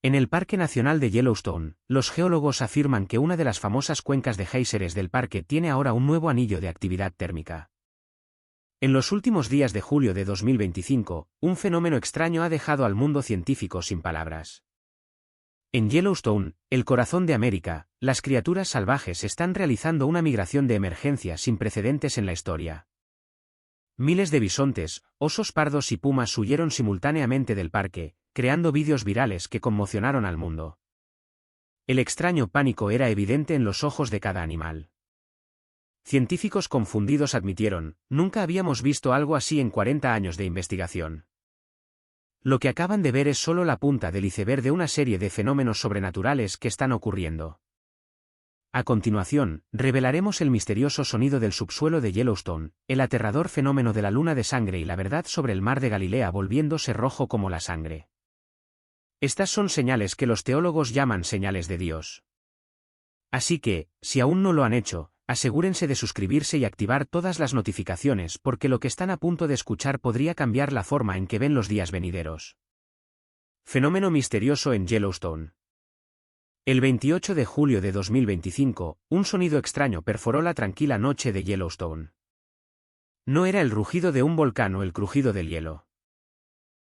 En el Parque Nacional de Yellowstone, los geólogos afirman que una de las famosas cuencas de géiseres del parque tiene ahora un nuevo anillo de actividad térmica. En los últimos días de julio de 2025, un fenómeno extraño ha dejado al mundo científico sin palabras. En Yellowstone, el corazón de América, las criaturas salvajes están realizando una migración de emergencia sin precedentes en la historia. Miles de bisontes, osos pardos y pumas huyeron simultáneamente del parque, creando vídeos virales que conmocionaron al mundo. El extraño pánico era evidente en los ojos de cada animal. Científicos confundidos admitieron, nunca habíamos visto algo así en 40 años de investigación. Lo que acaban de ver es solo la punta del iceberg de una serie de fenómenos sobrenaturales que están ocurriendo. A continuación, revelaremos el misterioso sonido del subsuelo de Yellowstone, el aterrador fenómeno de la luna de sangre y la verdad sobre el mar de Galilea volviéndose rojo como la sangre. Estas son señales que los teólogos llaman señales de Dios. Así que, si aún no lo han hecho, asegúrense de suscribirse y activar todas las notificaciones porque lo que están a punto de escuchar podría cambiar la forma en que ven los días venideros. Fenómeno misterioso en Yellowstone. El 28 de julio de 2025, un sonido extraño perforó la tranquila noche de Yellowstone. No era el rugido de un volcán o el crujido del hielo.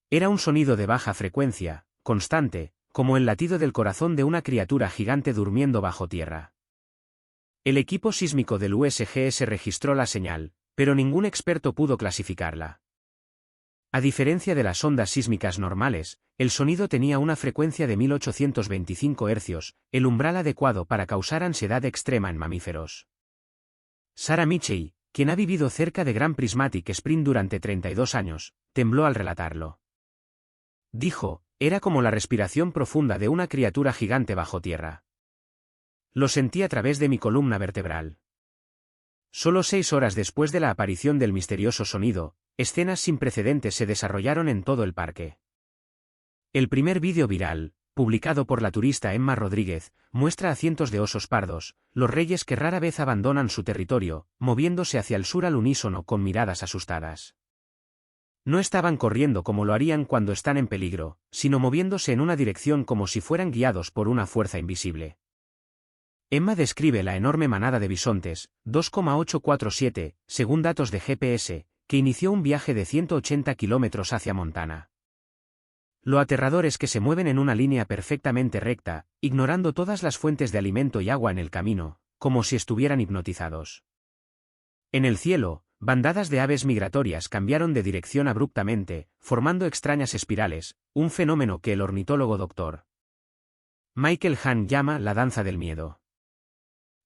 Era un sonido de baja frecuencia, constante, como el latido del corazón de una criatura gigante durmiendo bajo tierra. El equipo sísmico del USGS registró la señal, pero ningún experto pudo clasificarla. A diferencia de las ondas sísmicas normales, el sonido tenía una frecuencia de 1825 Hz, el umbral adecuado para causar ansiedad extrema en mamíferos. Sarah Mitchell, quien ha vivido cerca de Grand Prismatic Spring durante 32 años, tembló al relatarlo. Dijo, era como la respiración profunda de una criatura gigante bajo tierra. Lo sentí a través de mi columna vertebral. Solo 6 horas después de la aparición del misterioso sonido, escenas sin precedentes se desarrollaron en todo el parque. El primer vídeo viral, publicado por la turista Emma Rodríguez, muestra a cientos de osos pardos, los reyes que rara vez abandonan su territorio, moviéndose hacia el sur al unísono con miradas asustadas. No estaban corriendo como lo harían cuando están en peligro, sino moviéndose en una dirección como si fueran guiados por una fuerza invisible. Emma describe la enorme manada de bisontes, 2,847, según datos de GPS, que inició un viaje de 180 kilómetros hacia Montana. Lo aterrador es que se mueven en una línea perfectamente recta, ignorando todas las fuentes de alimento y agua en el camino, como si estuvieran hipnotizados. En el cielo, bandadas de aves migratorias cambiaron de dirección abruptamente, formando extrañas espirales, un fenómeno que el ornitólogo Dr. Michael Hahn llama la danza del miedo.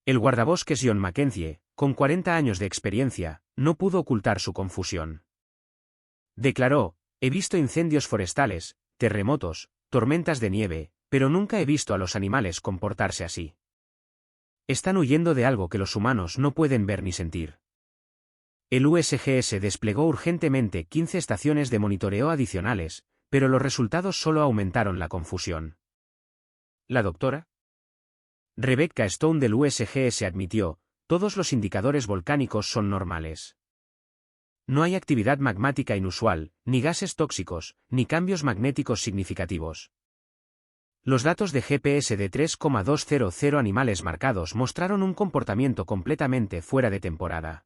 El guardabosques John Mackenzie, con 40 años de experiencia, no pudo ocultar su confusión. Declaró, he visto incendios forestales, terremotos, tormentas de nieve, pero nunca he visto a los animales comportarse así. Están huyendo de algo que los humanos no pueden ver ni sentir. El USGS desplegó urgentemente 15 estaciones de monitoreo adicionales, pero los resultados solo aumentaron la confusión. La doctora Rebecca Stone del USGS admitió, todos los indicadores volcánicos son normales. No hay actividad magmática inusual, ni gases tóxicos, ni cambios magnéticos significativos. Los datos de GPS de 3,200 animales marcados mostraron un comportamiento completamente fuera de temporada.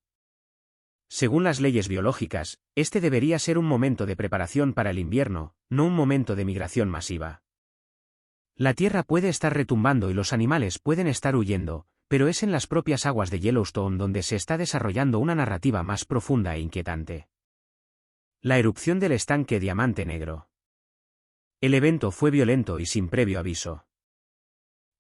Según las leyes biológicas, este debería ser un momento de preparación para el invierno, no un momento de migración masiva. La Tierra puede estar retumbando y los animales pueden estar huyendo, pero es en las propias aguas de Yellowstone donde se está desarrollando una narrativa más profunda e inquietante. La erupción del estanque Diamante Negro. El evento fue violento y sin previo aviso.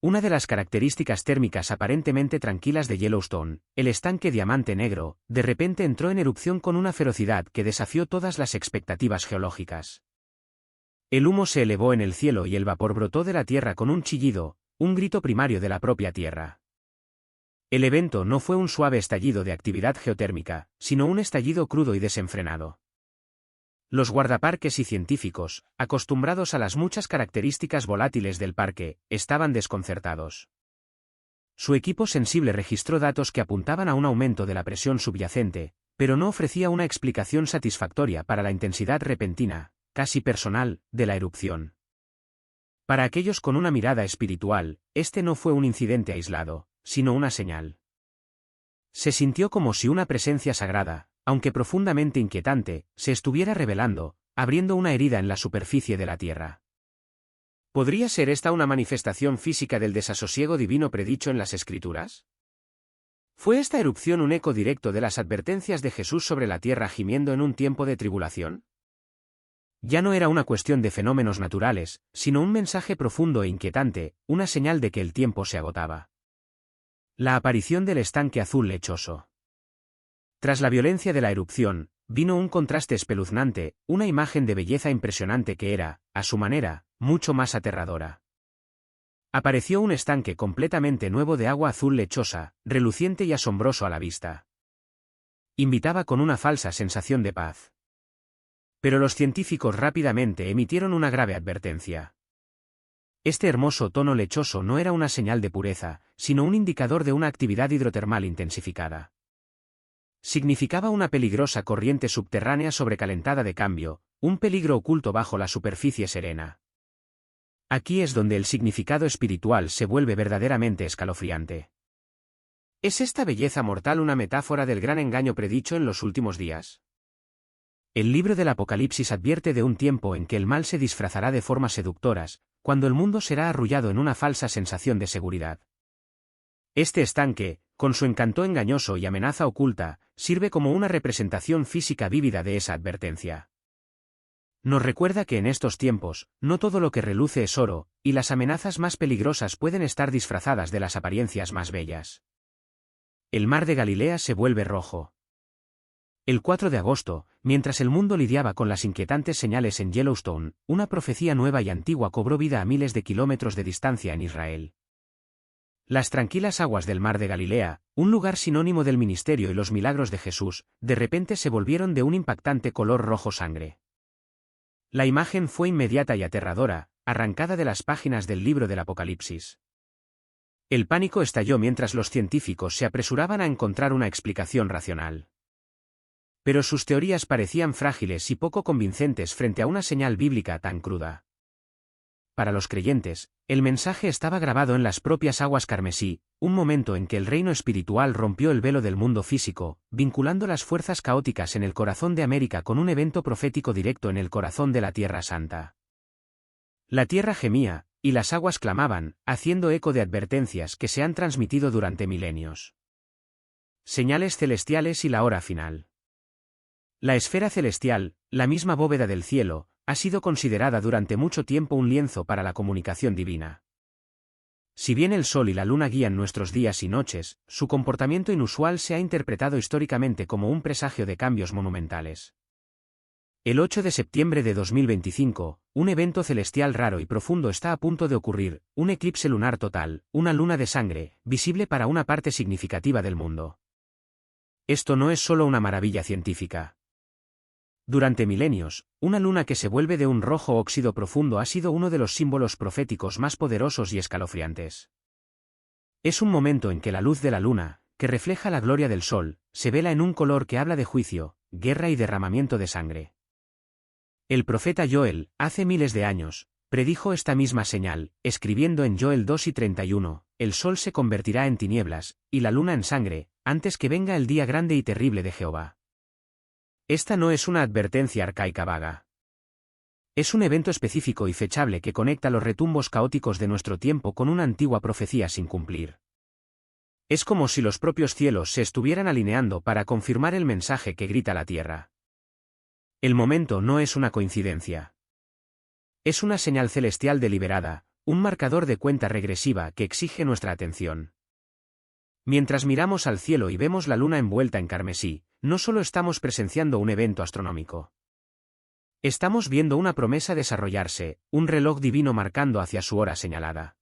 Una de las características térmicas aparentemente tranquilas de Yellowstone, el estanque Diamante Negro, de repente entró en erupción con una ferocidad que desafió todas las expectativas geológicas. El humo se elevó en el cielo y el vapor brotó de la tierra con un chillido, un grito primario de la propia tierra. El evento no fue un suave estallido de actividad geotérmica, sino un estallido crudo y desenfrenado. Los guardaparques y científicos, acostumbrados a las muchas características volátiles del parque, estaban desconcertados. Su equipo sensible registró datos que apuntaban a un aumento de la presión subyacente, pero no ofrecía una explicación satisfactoria para la intensidad repentina, casi personal, de la erupción. Para aquellos con una mirada espiritual, este no fue un incidente aislado, sino una señal. Se sintió como si una presencia sagrada, aunque profundamente inquietante, se estuviera revelando, abriendo una herida en la superficie de la tierra. ¿Podría ser esta una manifestación física del desasosiego divino predicho en las Escrituras? ¿Fue esta erupción un eco directo de las advertencias de Jesús sobre la tierra gimiendo en un tiempo de tribulación? Ya no era una cuestión de fenómenos naturales, sino un mensaje profundo e inquietante, una señal de que el tiempo se agotaba. La aparición del estanque azul lechoso. Tras la violencia de la erupción, vino un contraste espeluznante, una imagen de belleza impresionante que era, a su manera, mucho más aterradora. Apareció un estanque completamente nuevo de agua azul lechosa, reluciente y asombroso a la vista. Invitaba con una falsa sensación de paz. Pero los científicos rápidamente emitieron una grave advertencia. Este hermoso tono lechoso no era una señal de pureza, sino un indicador de una actividad hidrotermal intensificada. Significaba una peligrosa corriente subterránea sobrecalentada de cambio, un peligro oculto bajo la superficie serena. Aquí es donde el significado espiritual se vuelve verdaderamente escalofriante. ¿Es esta belleza mortal una metáfora del gran engaño predicho en los últimos días? El libro del Apocalipsis advierte de un tiempo en que el mal se disfrazará de formas seductoras, cuando el mundo será arrullado en una falsa sensación de seguridad. Este estanque, con su encanto engañoso y amenaza oculta, sirve como una representación física vívida de esa advertencia. Nos recuerda que en estos tiempos, no todo lo que reluce es oro, y las amenazas más peligrosas pueden estar disfrazadas de las apariencias más bellas. El mar de Galilea se vuelve rojo. El 4 de agosto, mientras el mundo lidiaba con las inquietantes señales en Yellowstone, una profecía nueva y antigua cobró vida a miles de kilómetros de distancia en Israel. Las tranquilas aguas del mar de Galilea, un lugar sinónimo del ministerio y los milagros de Jesús, de repente se volvieron de un impactante color rojo sangre. La imagen fue inmediata y aterradora, arrancada de las páginas del libro del Apocalipsis. El pánico estalló mientras los científicos se apresuraban a encontrar una explicación racional. Pero sus teorías parecían frágiles y poco convincentes frente a una señal bíblica tan cruda. Para los creyentes, el mensaje estaba grabado en las propias aguas carmesí, un momento en que el reino espiritual rompió el velo del mundo físico, vinculando las fuerzas caóticas en el corazón de América con un evento profético directo en el corazón de la Tierra Santa. La tierra gemía, y las aguas clamaban, haciendo eco de advertencias que se han transmitido durante milenios. Señales celestiales y la hora final. La esfera celestial, la misma bóveda del cielo, ha sido considerada durante mucho tiempo un lienzo para la comunicación divina. Si bien el sol y la luna guían nuestros días y noches, su comportamiento inusual se ha interpretado históricamente como un presagio de cambios monumentales. El 8 de septiembre de 2025, un evento celestial raro y profundo está a punto de ocurrir, un eclipse lunar total, una luna de sangre, visible para una parte significativa del mundo. Esto no es solo una maravilla científica. Durante milenios, una luna que se vuelve de un rojo óxido profundo ha sido uno de los símbolos proféticos más poderosos y escalofriantes. Es un momento en que la luz de la luna, que refleja la gloria del sol, se vela en un color que habla de juicio, guerra y derramamiento de sangre. El profeta Joel, hace miles de años, predijo esta misma señal, escribiendo en Joel 2:31, el sol se convertirá en tinieblas, y la luna en sangre, antes que venga el día grande y terrible de Jehová. Esta no es una advertencia arcaica vaga. Es un evento específico y fechable que conecta los retumbos caóticos de nuestro tiempo con una antigua profecía sin cumplir. Es como si los propios cielos se estuvieran alineando para confirmar el mensaje que grita la tierra. El momento no es una coincidencia. Es una señal celestial deliberada, un marcador de cuenta regresiva que exige nuestra atención. Mientras miramos al cielo y vemos la luna envuelta en carmesí, no solo estamos presenciando un evento astronómico. Estamos viendo una promesa desarrollarse, un reloj divino marcando hacia su hora señalada.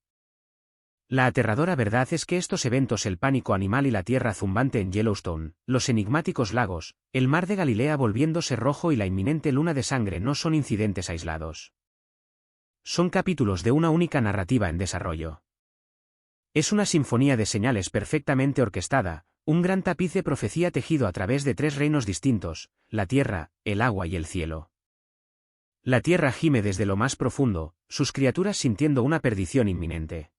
La aterradora verdad es que estos eventos, el pánico animal y la tierra zumbante en Yellowstone, los enigmáticos lagos, el mar de Galilea volviéndose rojo y la inminente luna de sangre no son incidentes aislados. Son capítulos de una única narrativa en desarrollo. Es una sinfonía de señales perfectamente orquestada, un gran tapiz de profecía tejido a través de tres reinos distintos, la tierra, el agua y el cielo. La tierra gime desde lo más profundo, sus criaturas sintiendo una perdición inminente.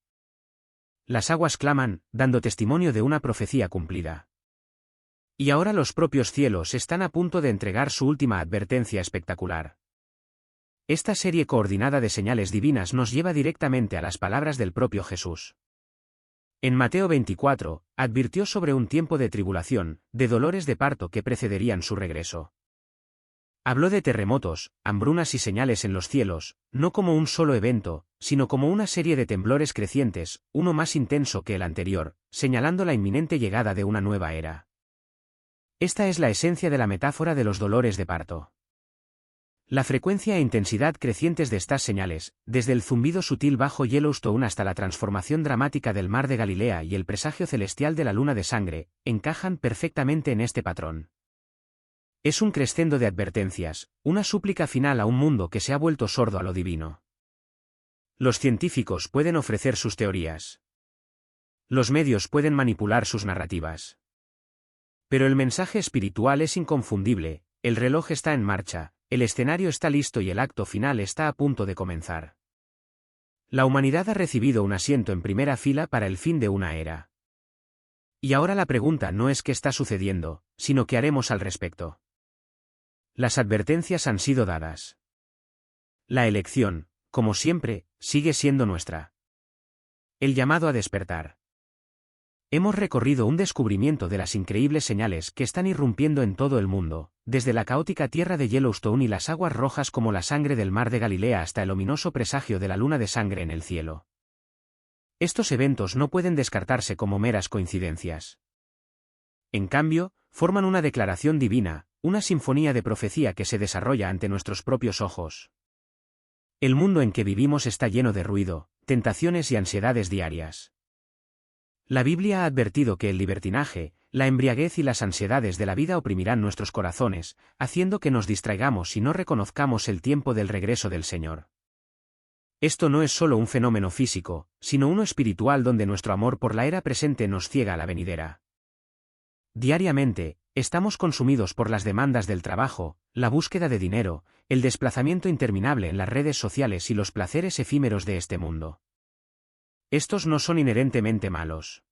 Las aguas claman, dando testimonio de una profecía cumplida. Y ahora los propios cielos están a punto de entregar su última advertencia espectacular. Esta serie coordinada de señales divinas nos lleva directamente a las palabras del propio Jesús. En Mateo 24, advirtió sobre un tiempo de tribulación, de dolores de parto que precederían su regreso. Habló de terremotos, hambrunas y señales en los cielos, no como un solo evento, sino como una serie de temblores crecientes, uno más intenso que el anterior, señalando la inminente llegada de una nueva era. Esta es la esencia de la metáfora de los dolores de parto. La frecuencia e intensidad crecientes de estas señales, desde el zumbido sutil bajo Yellowstone hasta la transformación dramática del mar de Galilea y el presagio celestial de la luna de sangre, encajan perfectamente en este patrón. Es un crescendo de advertencias, una súplica final a un mundo que se ha vuelto sordo a lo divino. Los científicos pueden ofrecer sus teorías. Los medios pueden manipular sus narrativas. Pero el mensaje espiritual es inconfundible, el reloj está en marcha, el escenario está listo y el acto final está a punto de comenzar. La humanidad ha recibido un asiento en primera fila para el fin de una era. Y ahora la pregunta no es qué está sucediendo, sino qué haremos al respecto. Las advertencias han sido dadas. La elección, como siempre, sigue siendo nuestra. El llamado a despertar. Hemos recorrido un descubrimiento de las increíbles señales que están irrumpiendo en todo el mundo, desde la caótica tierra de Yellowstone y las aguas rojas como la sangre del mar de Galilea hasta el ominoso presagio de la luna de sangre en el cielo. Estos eventos no pueden descartarse como meras coincidencias. En cambio, forman una declaración divina, una sinfonía de profecía que se desarrolla ante nuestros propios ojos. El mundo en que vivimos está lleno de ruido, tentaciones y ansiedades diarias. La Biblia ha advertido que el libertinaje, la embriaguez y las ansiedades de la vida oprimirán nuestros corazones, haciendo que nos distraigamos y no reconozcamos el tiempo del regreso del Señor. Esto no es solo un fenómeno físico, sino uno espiritual donde nuestro amor por la era presente nos ciega a la venidera. Diariamente, estamos consumidos por las demandas del trabajo, la búsqueda de dinero, el desplazamiento interminable en las redes sociales y los placeres efímeros de este mundo. Estos no son inherentemente malos.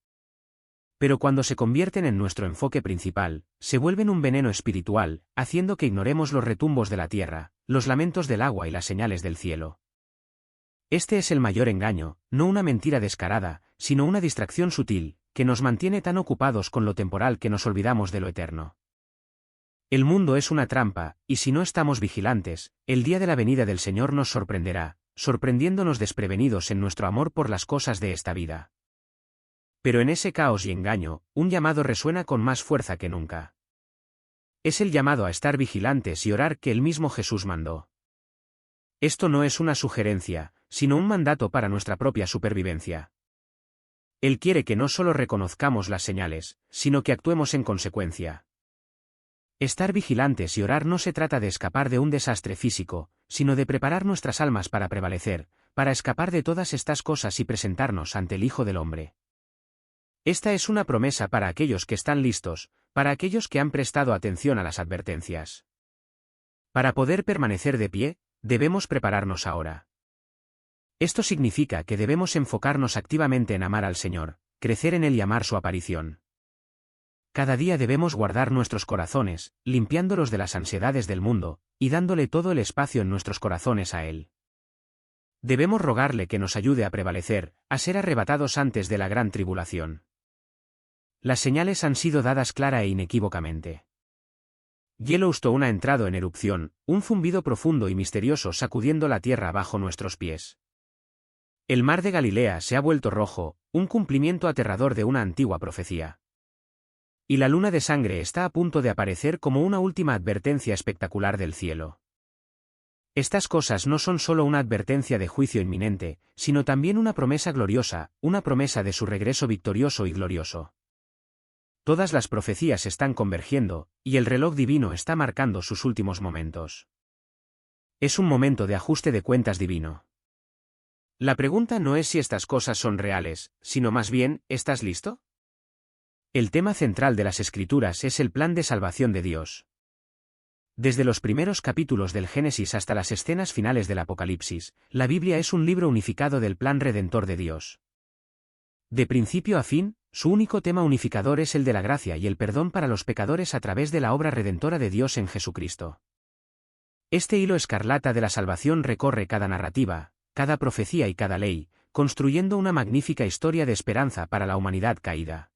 Pero cuando se convierten en nuestro enfoque principal, se vuelven un veneno espiritual, haciendo que ignoremos los retumbos de la tierra, los lamentos del agua y las señales del cielo. Este es el mayor engaño, no una mentira descarada, sino una distracción sutil, que nos mantiene tan ocupados con lo temporal que nos olvidamos de lo eterno. El mundo es una trampa, y si no estamos vigilantes, el día de la venida del Señor nos sorprenderá, sorprendiéndonos desprevenidos en nuestro amor por las cosas de esta vida. Pero en ese caos y engaño, un llamado resuena con más fuerza que nunca. Es el llamado a estar vigilantes y orar que el mismo Jesús mandó. Esto no es una sugerencia, sino un mandato para nuestra propia supervivencia. Él quiere que no solo reconozcamos las señales, sino que actuemos en consecuencia. Estar vigilantes y orar no se trata de escapar de un desastre físico, sino de preparar nuestras almas para prevalecer, para escapar de todas estas cosas y presentarnos ante el Hijo del Hombre. Esta es una promesa para aquellos que están listos, para aquellos que han prestado atención a las advertencias. Para poder permanecer de pie, debemos prepararnos ahora. Esto significa que debemos enfocarnos activamente en amar al Señor, crecer en Él y amar su aparición. Cada día debemos guardar nuestros corazones, limpiándolos de las ansiedades del mundo, y dándole todo el espacio en nuestros corazones a Él. Debemos rogarle que nos ayude a prevalecer, a ser arrebatados antes de la gran tribulación. Las señales han sido dadas clara e inequívocamente. Yellowstone ha entrado en erupción, un zumbido profundo y misterioso sacudiendo la tierra bajo nuestros pies. El mar de Galilea se ha vuelto rojo, un cumplimiento aterrador de una antigua profecía. Y la luna de sangre está a punto de aparecer como una última advertencia espectacular del cielo. Estas cosas no son solo una advertencia de juicio inminente, sino también una promesa gloriosa, una promesa de su regreso victorioso y glorioso. Todas las profecías están convergiendo, y el reloj divino está marcando sus últimos momentos. Es un momento de ajuste de cuentas divino. La pregunta no es si estas cosas son reales, sino más bien, ¿estás listo? El tema central de las Escrituras es el plan de salvación de Dios. Desde los primeros capítulos del Génesis hasta las escenas finales del Apocalipsis, la Biblia es un libro unificado del plan redentor de Dios. De principio a fin, su único tema unificador es el de la gracia y el perdón para los pecadores a través de la obra redentora de Dios en Jesucristo. Este hilo escarlata de la salvación recorre cada narrativa, cada profecía y cada ley, construyendo una magnífica historia de esperanza para la humanidad caída.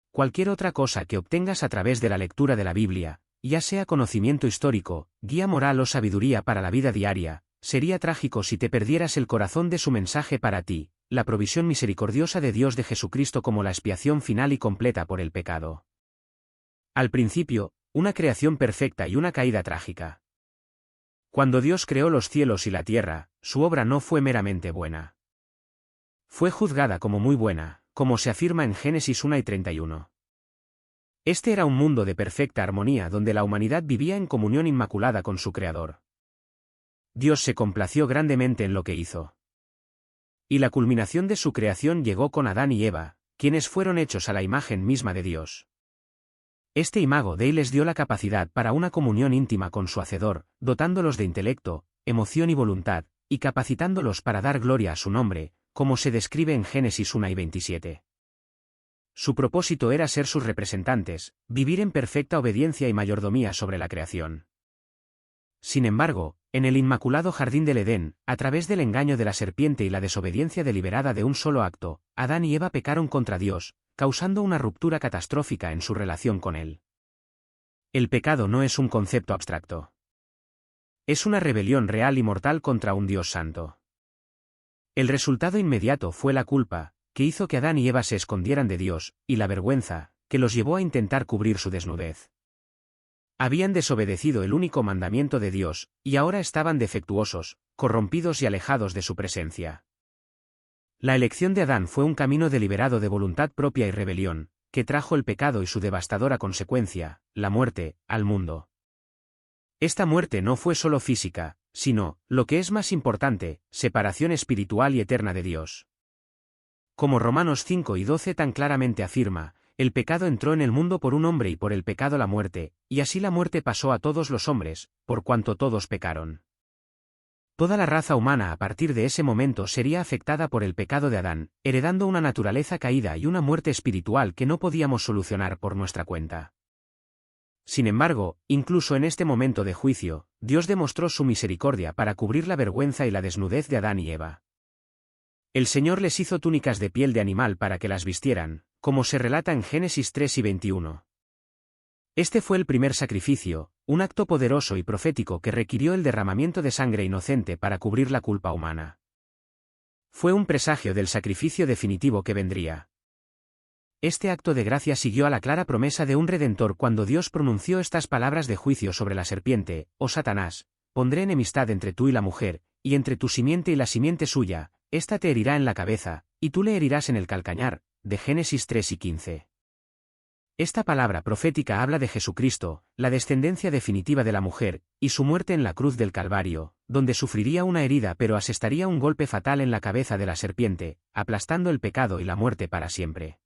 Cualquier otra cosa que obtengas a través de la lectura de la Biblia, ya sea conocimiento histórico, guía moral o sabiduría para la vida diaria, sería trágico si te perdieras el corazón de su mensaje para ti, la provisión misericordiosa de Dios de Jesucristo como la expiación final y completa por el pecado. Al principio, una creación perfecta y una caída trágica. Cuando Dios creó los cielos y la tierra, su obra no fue meramente buena. Fue juzgada como muy buena, como se afirma en Génesis 1 y 31. Este era un mundo de perfecta armonía donde la humanidad vivía en comunión inmaculada con su Creador. Dios se complació grandemente en lo que hizo. Y la culminación de su creación llegó con Adán y Eva, quienes fueron hechos a la imagen misma de Dios. Este imago Dei les dio la capacidad para una comunión íntima con su Hacedor, dotándolos de intelecto, emoción y voluntad, y capacitándolos para dar gloria a su nombre, como se describe en Génesis 1 y 27. Su propósito era ser sus representantes, vivir en perfecta obediencia y mayordomía sobre la creación. Sin embargo, en el inmaculado jardín del Edén, a través del engaño de la serpiente y la desobediencia deliberada de un solo acto, Adán y Eva pecaron contra Dios, causando una ruptura catastrófica en su relación con Él. El pecado no es un concepto abstracto. Es una rebelión real y mortal contra un Dios santo. El resultado inmediato fue la culpa, que hizo que Adán y Eva se escondieran de Dios, y la vergüenza, que los llevó a intentar cubrir su desnudez. Habían desobedecido el único mandamiento de Dios, y ahora estaban defectuosos, corrompidos y alejados de su presencia. La elección de Adán fue un camino deliberado de voluntad propia y rebelión, que trajo el pecado y su devastadora consecuencia, la muerte, al mundo. Esta muerte no fue solo física, sino, lo que es más importante, separación espiritual y eterna de Dios. Como Romanos 5 y 12 tan claramente afirma, el pecado entró en el mundo por un hombre y por el pecado la muerte, y así la muerte pasó a todos los hombres, por cuanto todos pecaron. Toda la raza humana a partir de ese momento sería afectada por el pecado de Adán, heredando una naturaleza caída y una muerte espiritual que no podíamos solucionar por nuestra cuenta. Sin embargo, incluso en este momento de juicio, Dios demostró su misericordia para cubrir la vergüenza y la desnudez de Adán y Eva. El Señor les hizo túnicas de piel de animal para que las vistieran, como se relata en Génesis 3 y 21. Este fue el primer sacrificio, un acto poderoso y profético que requirió el derramamiento de sangre inocente para cubrir la culpa humana. Fue un presagio del sacrificio definitivo que vendría. Este acto de gracia siguió a la clara promesa de un Redentor cuando Dios pronunció estas palabras de juicio sobre la serpiente: «Oh Satanás, pondré enemistad entre tú y la mujer, y entre tu simiente y la simiente suya, ésta te herirá en la cabeza, y tú le herirás en el calcañar», de Génesis 3 y 15. Esta palabra profética habla de Jesucristo, la descendencia definitiva de la mujer, y su muerte en la cruz del Calvario, donde sufriría una herida pero asestaría un golpe fatal en la cabeza de la serpiente, aplastando el pecado y la muerte para siempre.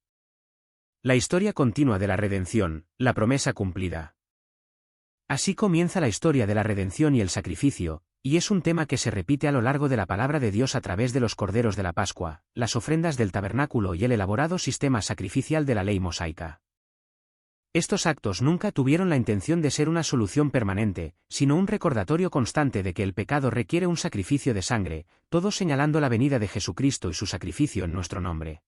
La historia continua de la redención, la promesa cumplida. Así comienza la historia de la redención y el sacrificio, y es un tema que se repite a lo largo de la palabra de Dios a través de los corderos de la Pascua, las ofrendas del tabernáculo y el elaborado sistema sacrificial de la ley mosaica. Estos actos nunca tuvieron la intención de ser una solución permanente, sino un recordatorio constante de que el pecado requiere un sacrificio de sangre, todo señalando la venida de Jesucristo y su sacrificio en nuestro nombre.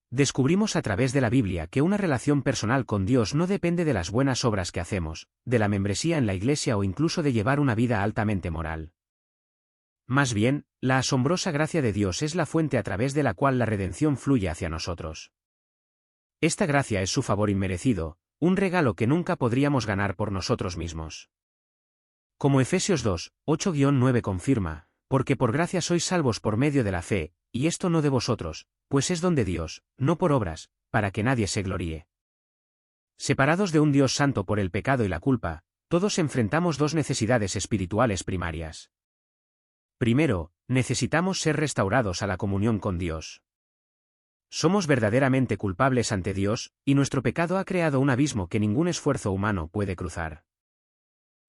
Descubrimos a través de la Biblia que una relación personal con Dios no depende de las buenas obras que hacemos, de la membresía en la iglesia o incluso de llevar una vida altamente moral. Más bien, la asombrosa gracia de Dios es la fuente a través de la cual la redención fluye hacia nosotros. Esta gracia es su favor inmerecido, un regalo que nunca podríamos ganar por nosotros mismos. Como Efesios 2, 8-9 confirma, porque por gracia sois salvos por medio de la fe, y esto no de vosotros, pues es don de Dios, no por obras, para que nadie se gloríe. Separados de un Dios santo por el pecado y la culpa, todos enfrentamos dos necesidades espirituales primarias. Primero, necesitamos ser restaurados a la comunión con Dios. Somos verdaderamente culpables ante Dios, y nuestro pecado ha creado un abismo que ningún esfuerzo humano puede cruzar.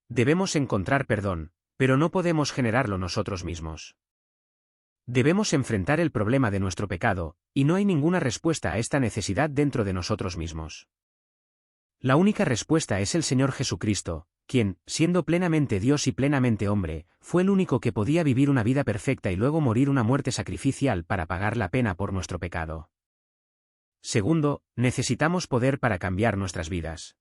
Debemos encontrar perdón, pero no podemos generarlo nosotros mismos. Debemos enfrentar el problema de nuestro pecado, y no hay ninguna respuesta a esta necesidad dentro de nosotros mismos. La única respuesta es el Señor Jesucristo, quien, siendo plenamente Dios y plenamente hombre, fue el único que podía vivir una vida perfecta y luego morir una muerte sacrificial para pagar la pena por nuestro pecado. Segundo, necesitamos poder para cambiar nuestras vidas.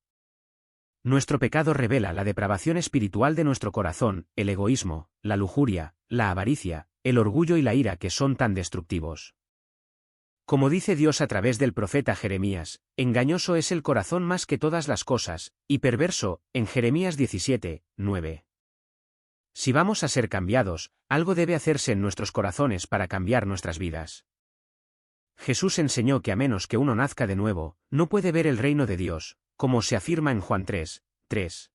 Nuestro pecado revela la depravación espiritual de nuestro corazón, el egoísmo, la lujuria, la avaricia, el orgullo y la ira que son tan destructivos. Como dice Dios a través del profeta Jeremías, engañoso es el corazón más que todas las cosas, y perverso, en Jeremías 17, 9. Si vamos a ser cambiados, algo debe hacerse en nuestros corazones para cambiar nuestras vidas. Jesús enseñó que a menos que uno nazca de nuevo, no puede ver el reino de Dios, como se afirma en Juan 3, 3.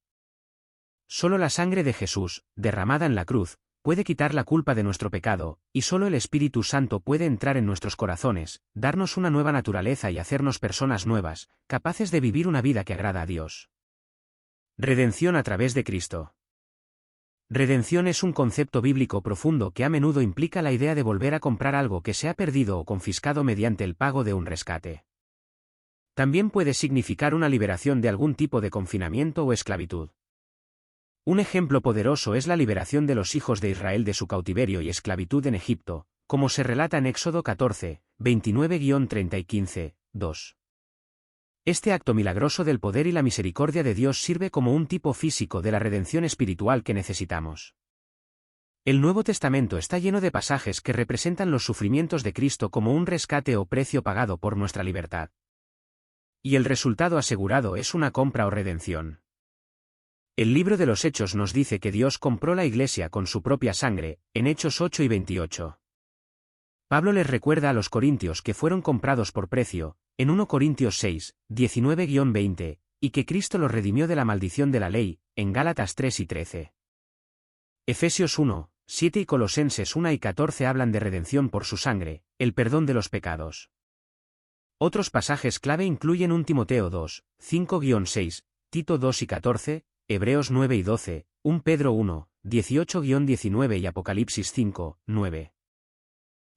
Solo la sangre de Jesús, derramada en la cruz, puede quitar la culpa de nuestro pecado, y solo el Espíritu Santo puede entrar en nuestros corazones, darnos una nueva naturaleza y hacernos personas nuevas, capaces de vivir una vida que agrada a Dios. Redención a través de Cristo. Redención es un concepto bíblico profundo que a menudo implica la idea de volver a comprar algo que se ha perdido o confiscado mediante el pago de un rescate. También puede significar una liberación de algún tipo de confinamiento o esclavitud. Un ejemplo poderoso es la liberación de los hijos de Israel de su cautiverio y esclavitud en Egipto, como se relata en Éxodo 14, 29-30 y 15, 2. Este acto milagroso del poder y la misericordia de Dios sirve como un tipo físico de la redención espiritual que necesitamos. El Nuevo Testamento está lleno de pasajes que representan los sufrimientos de Cristo como un rescate o precio pagado por nuestra libertad. Y el resultado asegurado es una compra o redención. El libro de los Hechos nos dice que Dios compró la Iglesia con su propia sangre, en Hechos 8 y 28. Pablo les recuerda a los corintios que fueron comprados por precio, en 1 Corintios 6, 19-20, y que Cristo los redimió de la maldición de la ley, en Gálatas 3 y 13. Efesios 1, 7 y Colosenses 1 y 14 hablan de redención por su sangre, el perdón de los pecados. Otros pasajes clave incluyen 1 Timoteo 2, 5-6, Tito 2 y 14, Hebreos 9 y 12, 1 Pedro 1, 18-19 y Apocalipsis 5, 9.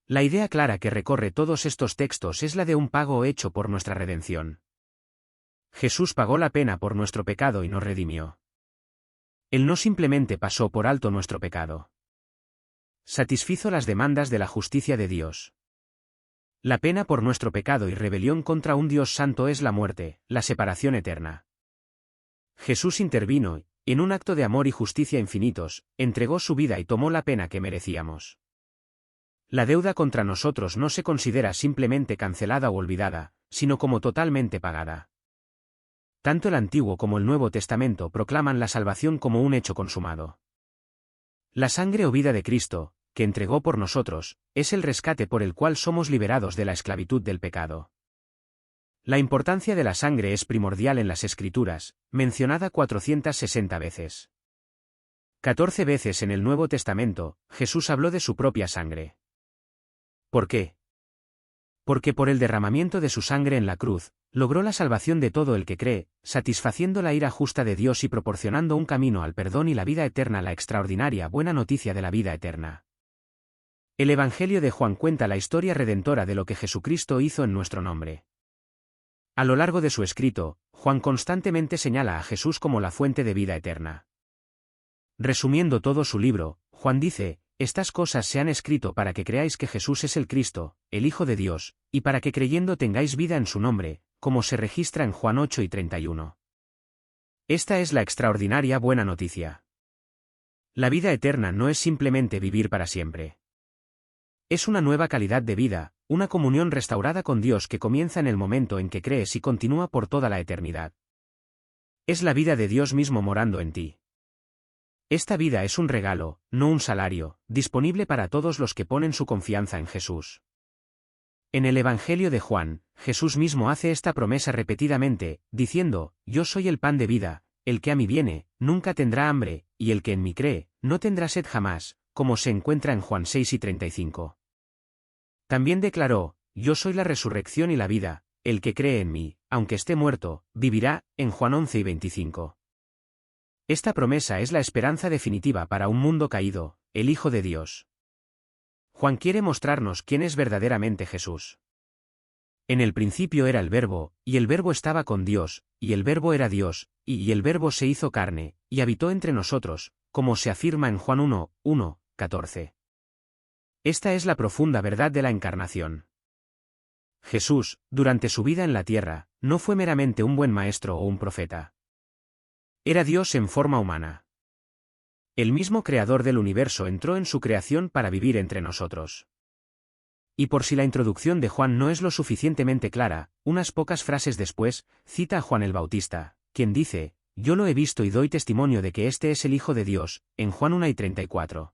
La idea clara que recorre todos estos textos es la de un pago hecho por nuestra redención. Jesús pagó la pena por nuestro pecado y nos redimió. Él no simplemente pasó por alto nuestro pecado. Satisfizo las demandas de la justicia de Dios. La pena por nuestro pecado y rebelión contra un Dios santo es la muerte, la separación eterna. Jesús intervino y, en un acto de amor y justicia infinitos, entregó su vida y tomó la pena que merecíamos. La deuda contra nosotros no se considera simplemente cancelada o olvidada, sino como totalmente pagada. Tanto el Antiguo como el Nuevo Testamento proclaman la salvación como un hecho consumado. La sangre o vida de Cristo, que entregó por nosotros, es el rescate por el cual somos liberados de la esclavitud del pecado. La importancia de la sangre es primordial en las Escrituras, mencionada 460 veces. 14 veces en el Nuevo Testamento, Jesús habló de su propia sangre. ¿Por qué? Porque por el derramamiento de su sangre en la cruz, logró la salvación de todo el que cree, satisfaciendo la ira justa de Dios y proporcionando un camino al perdón y la vida eterna, la extraordinaria buena noticia de la vida eterna. El Evangelio de Juan cuenta la historia redentora de lo que Jesucristo hizo en nuestro nombre. A lo largo de su escrito, Juan constantemente señala a Jesús como la fuente de vida eterna. Resumiendo todo su libro, Juan dice: estas cosas se han escrito para que creáis que Jesús es el Cristo, el Hijo de Dios, y para que creyendo tengáis vida en su nombre, como se registra en Juan 8 y 31. Esta es la extraordinaria buena noticia. La vida eterna no es simplemente vivir para siempre. Es una nueva calidad de vida, una comunión restaurada con Dios que comienza en el momento en que crees y continúa por toda la eternidad. Es la vida de Dios mismo morando en ti. Esta vida es un regalo, no un salario, disponible para todos los que ponen su confianza en Jesús. En el Evangelio de Juan, Jesús mismo hace esta promesa repetidamente, diciendo: yo soy el pan de vida, el que a mí viene, nunca tendrá hambre, y el que en mí cree, no tendrá sed jamás, como se encuentra en Juan 6 y 35. También declaró: yo soy la resurrección y la vida, el que cree en mí, aunque esté muerto, vivirá, en Juan 11 y 25. Esta promesa es la esperanza definitiva para un mundo caído, el Hijo de Dios. Juan quiere mostrarnos quién es verdaderamente Jesús. En el principio era el Verbo, y el Verbo estaba con Dios, y el Verbo era Dios, y el Verbo se hizo carne, y habitó entre nosotros, como se afirma en Juan 1, 14. Esta es la profunda verdad de la encarnación. Jesús, durante su vida en la tierra, no fue meramente un buen maestro o un profeta. Era Dios en forma humana. El mismo creador del universo entró en su creación para vivir entre nosotros. Y por si la introducción de Juan no es lo suficientemente clara, unas pocas frases después, cita a Juan el Bautista, quien dice: «Yo lo he visto y doy testimonio de que este es el Hijo de Dios», en Juan 1:34.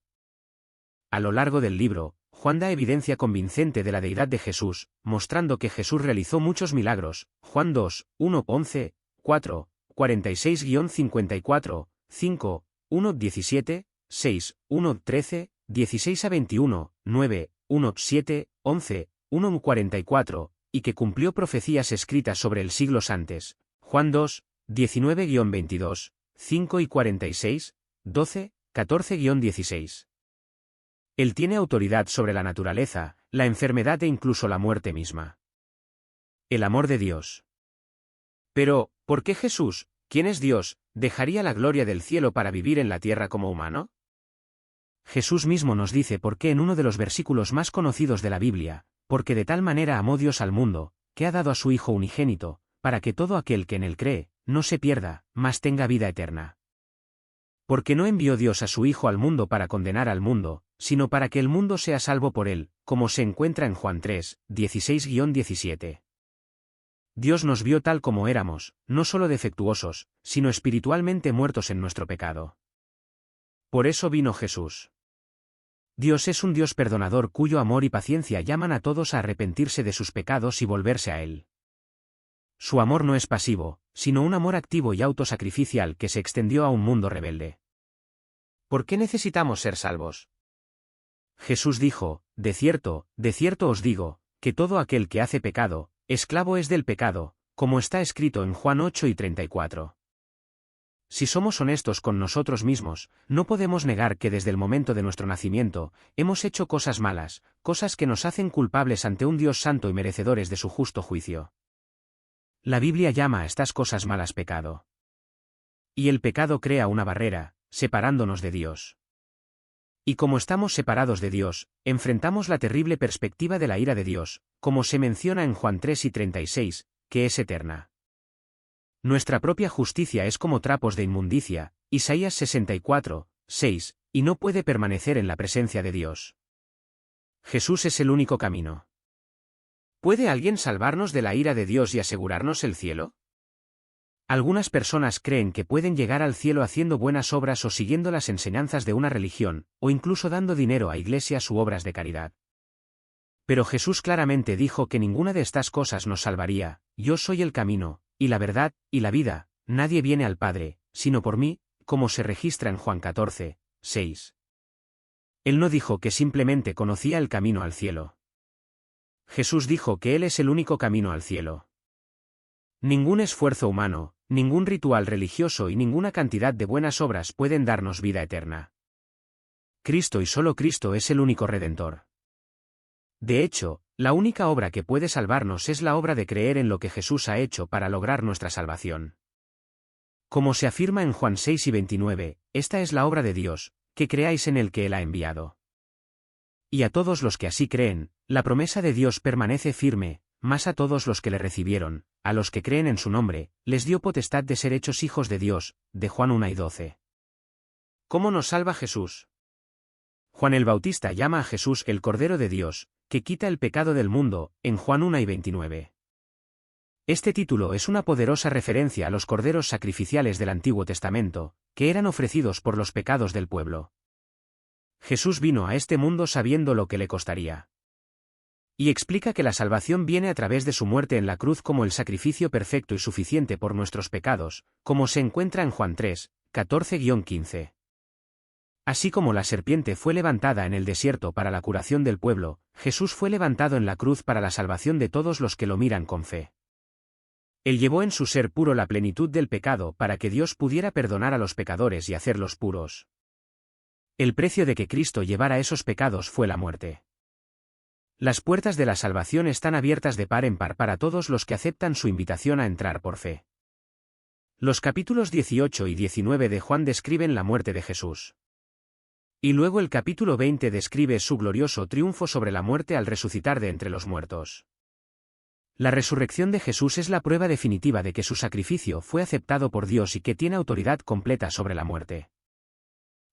A lo largo del libro, Juan da evidencia convincente de la deidad de Jesús, mostrando que Jesús realizó muchos milagros. Juan 2:1-11, 4, 46-54, 5, 1:17, 6, 1:13, 16-21, 9, 1:7, 11, 1:44, y que cumplió profecías escritas sobre él siglos antes. Juan 2, 19-22, 5 y 46, 12, 14-16. Él tiene autoridad sobre la naturaleza, la enfermedad e incluso la muerte misma. El amor de Dios. Pero, ¿por qué Jesús, quien es Dios, dejaría la gloria del cielo para vivir en la tierra como humano? Jesús mismo nos dice por qué en uno de los versículos más conocidos de la Biblia: «Porque de tal manera amó Dios al mundo, que ha dado a su Hijo unigénito, para que todo aquel que en él cree, no se pierda, mas tenga vida eterna». Porque no envió Dios a su Hijo al mundo para condenar al mundo, sino para que el mundo sea salvo por él, como se encuentra en Juan 3, 16-17. Dios nos vio tal como éramos, no solo defectuosos, sino espiritualmente muertos en nuestro pecado. Por eso vino Jesús. Dios es un Dios perdonador cuyo amor y paciencia llaman a todos a arrepentirse de sus pecados y volverse a Él. Su amor no es pasivo, sino un amor activo y autosacrificial que se extendió a un mundo rebelde. ¿Por qué necesitamos ser salvos? Jesús dijo: de cierto os digo, que todo aquel que hace pecado, esclavo es del pecado, como está escrito en Juan 8:34. Si somos honestos con nosotros mismos, no podemos negar que desde el momento de nuestro nacimiento, hemos hecho cosas malas, cosas que nos hacen culpables ante un Dios santo y merecedores de su justo juicio. La Biblia llama a estas cosas malas pecado. Y el pecado crea una barrera, separándonos de Dios. Y como estamos separados de Dios, enfrentamos la terrible perspectiva de la ira de Dios, como se menciona en Juan 3:36, que es eterna. Nuestra propia justicia es como trapos de inmundicia, Isaías 64:6, y no puede permanecer en la presencia de Dios. Jesús es el único camino. ¿Puede alguien salvarnos de la ira de Dios y asegurarnos el cielo? Algunas personas creen que pueden llegar al cielo haciendo buenas obras o siguiendo las enseñanzas de una religión, o incluso dando dinero a iglesias u obras de caridad. Pero Jesús claramente dijo que ninguna de estas cosas nos salvaría: «Yo soy el camino, y la verdad, y la vida, nadie viene al Padre, sino por mí», como se registra en Juan 14:6. Él no dijo que simplemente conocía el camino al cielo. Jesús dijo que Él es el único camino al cielo. Ningún esfuerzo humano, ningún ritual religioso y ninguna cantidad de buenas obras pueden darnos vida eterna. Cristo y solo Cristo es el único Redentor. De hecho, la única obra que puede salvarnos es la obra de creer en lo que Jesús ha hecho para lograr nuestra salvación. Como se afirma en Juan 6:29, esta es la obra de Dios, que creáis en el que Él ha enviado. Y a todos los que así creen, la promesa de Dios permanece firme, mas a todos los que le recibieron, a los que creen en su nombre, les dio potestad de ser hechos hijos de Dios, de Juan 1:12. ¿Cómo nos salva Jesús? Juan el Bautista llama a Jesús el Cordero de Dios, que quita el pecado del mundo, en Juan 1:29. Este título es una poderosa referencia a los corderos sacrificiales del Antiguo Testamento, que eran ofrecidos por los pecados del pueblo. Jesús vino a este mundo sabiendo lo que le costaría. Y explica que la salvación viene a través de su muerte en la cruz como el sacrificio perfecto y suficiente por nuestros pecados, como se encuentra en Juan 3, 14-15. Así como la serpiente fue levantada en el desierto para la curación del pueblo, Jesús fue levantado en la cruz para la salvación de todos los que lo miran con fe. Él llevó en su ser puro la plenitud del pecado para que Dios pudiera perdonar a los pecadores y hacerlos puros. El precio de que Cristo llevara esos pecados fue la muerte. Las puertas de la salvación están abiertas de par en par para todos los que aceptan su invitación a entrar por fe. Los capítulos 18 y 19 de Juan describen la muerte de Jesús. Y luego el capítulo 20 describe su glorioso triunfo sobre la muerte al resucitar de entre los muertos. La resurrección de Jesús es la prueba definitiva de que su sacrificio fue aceptado por Dios y que tiene autoridad completa sobre la muerte.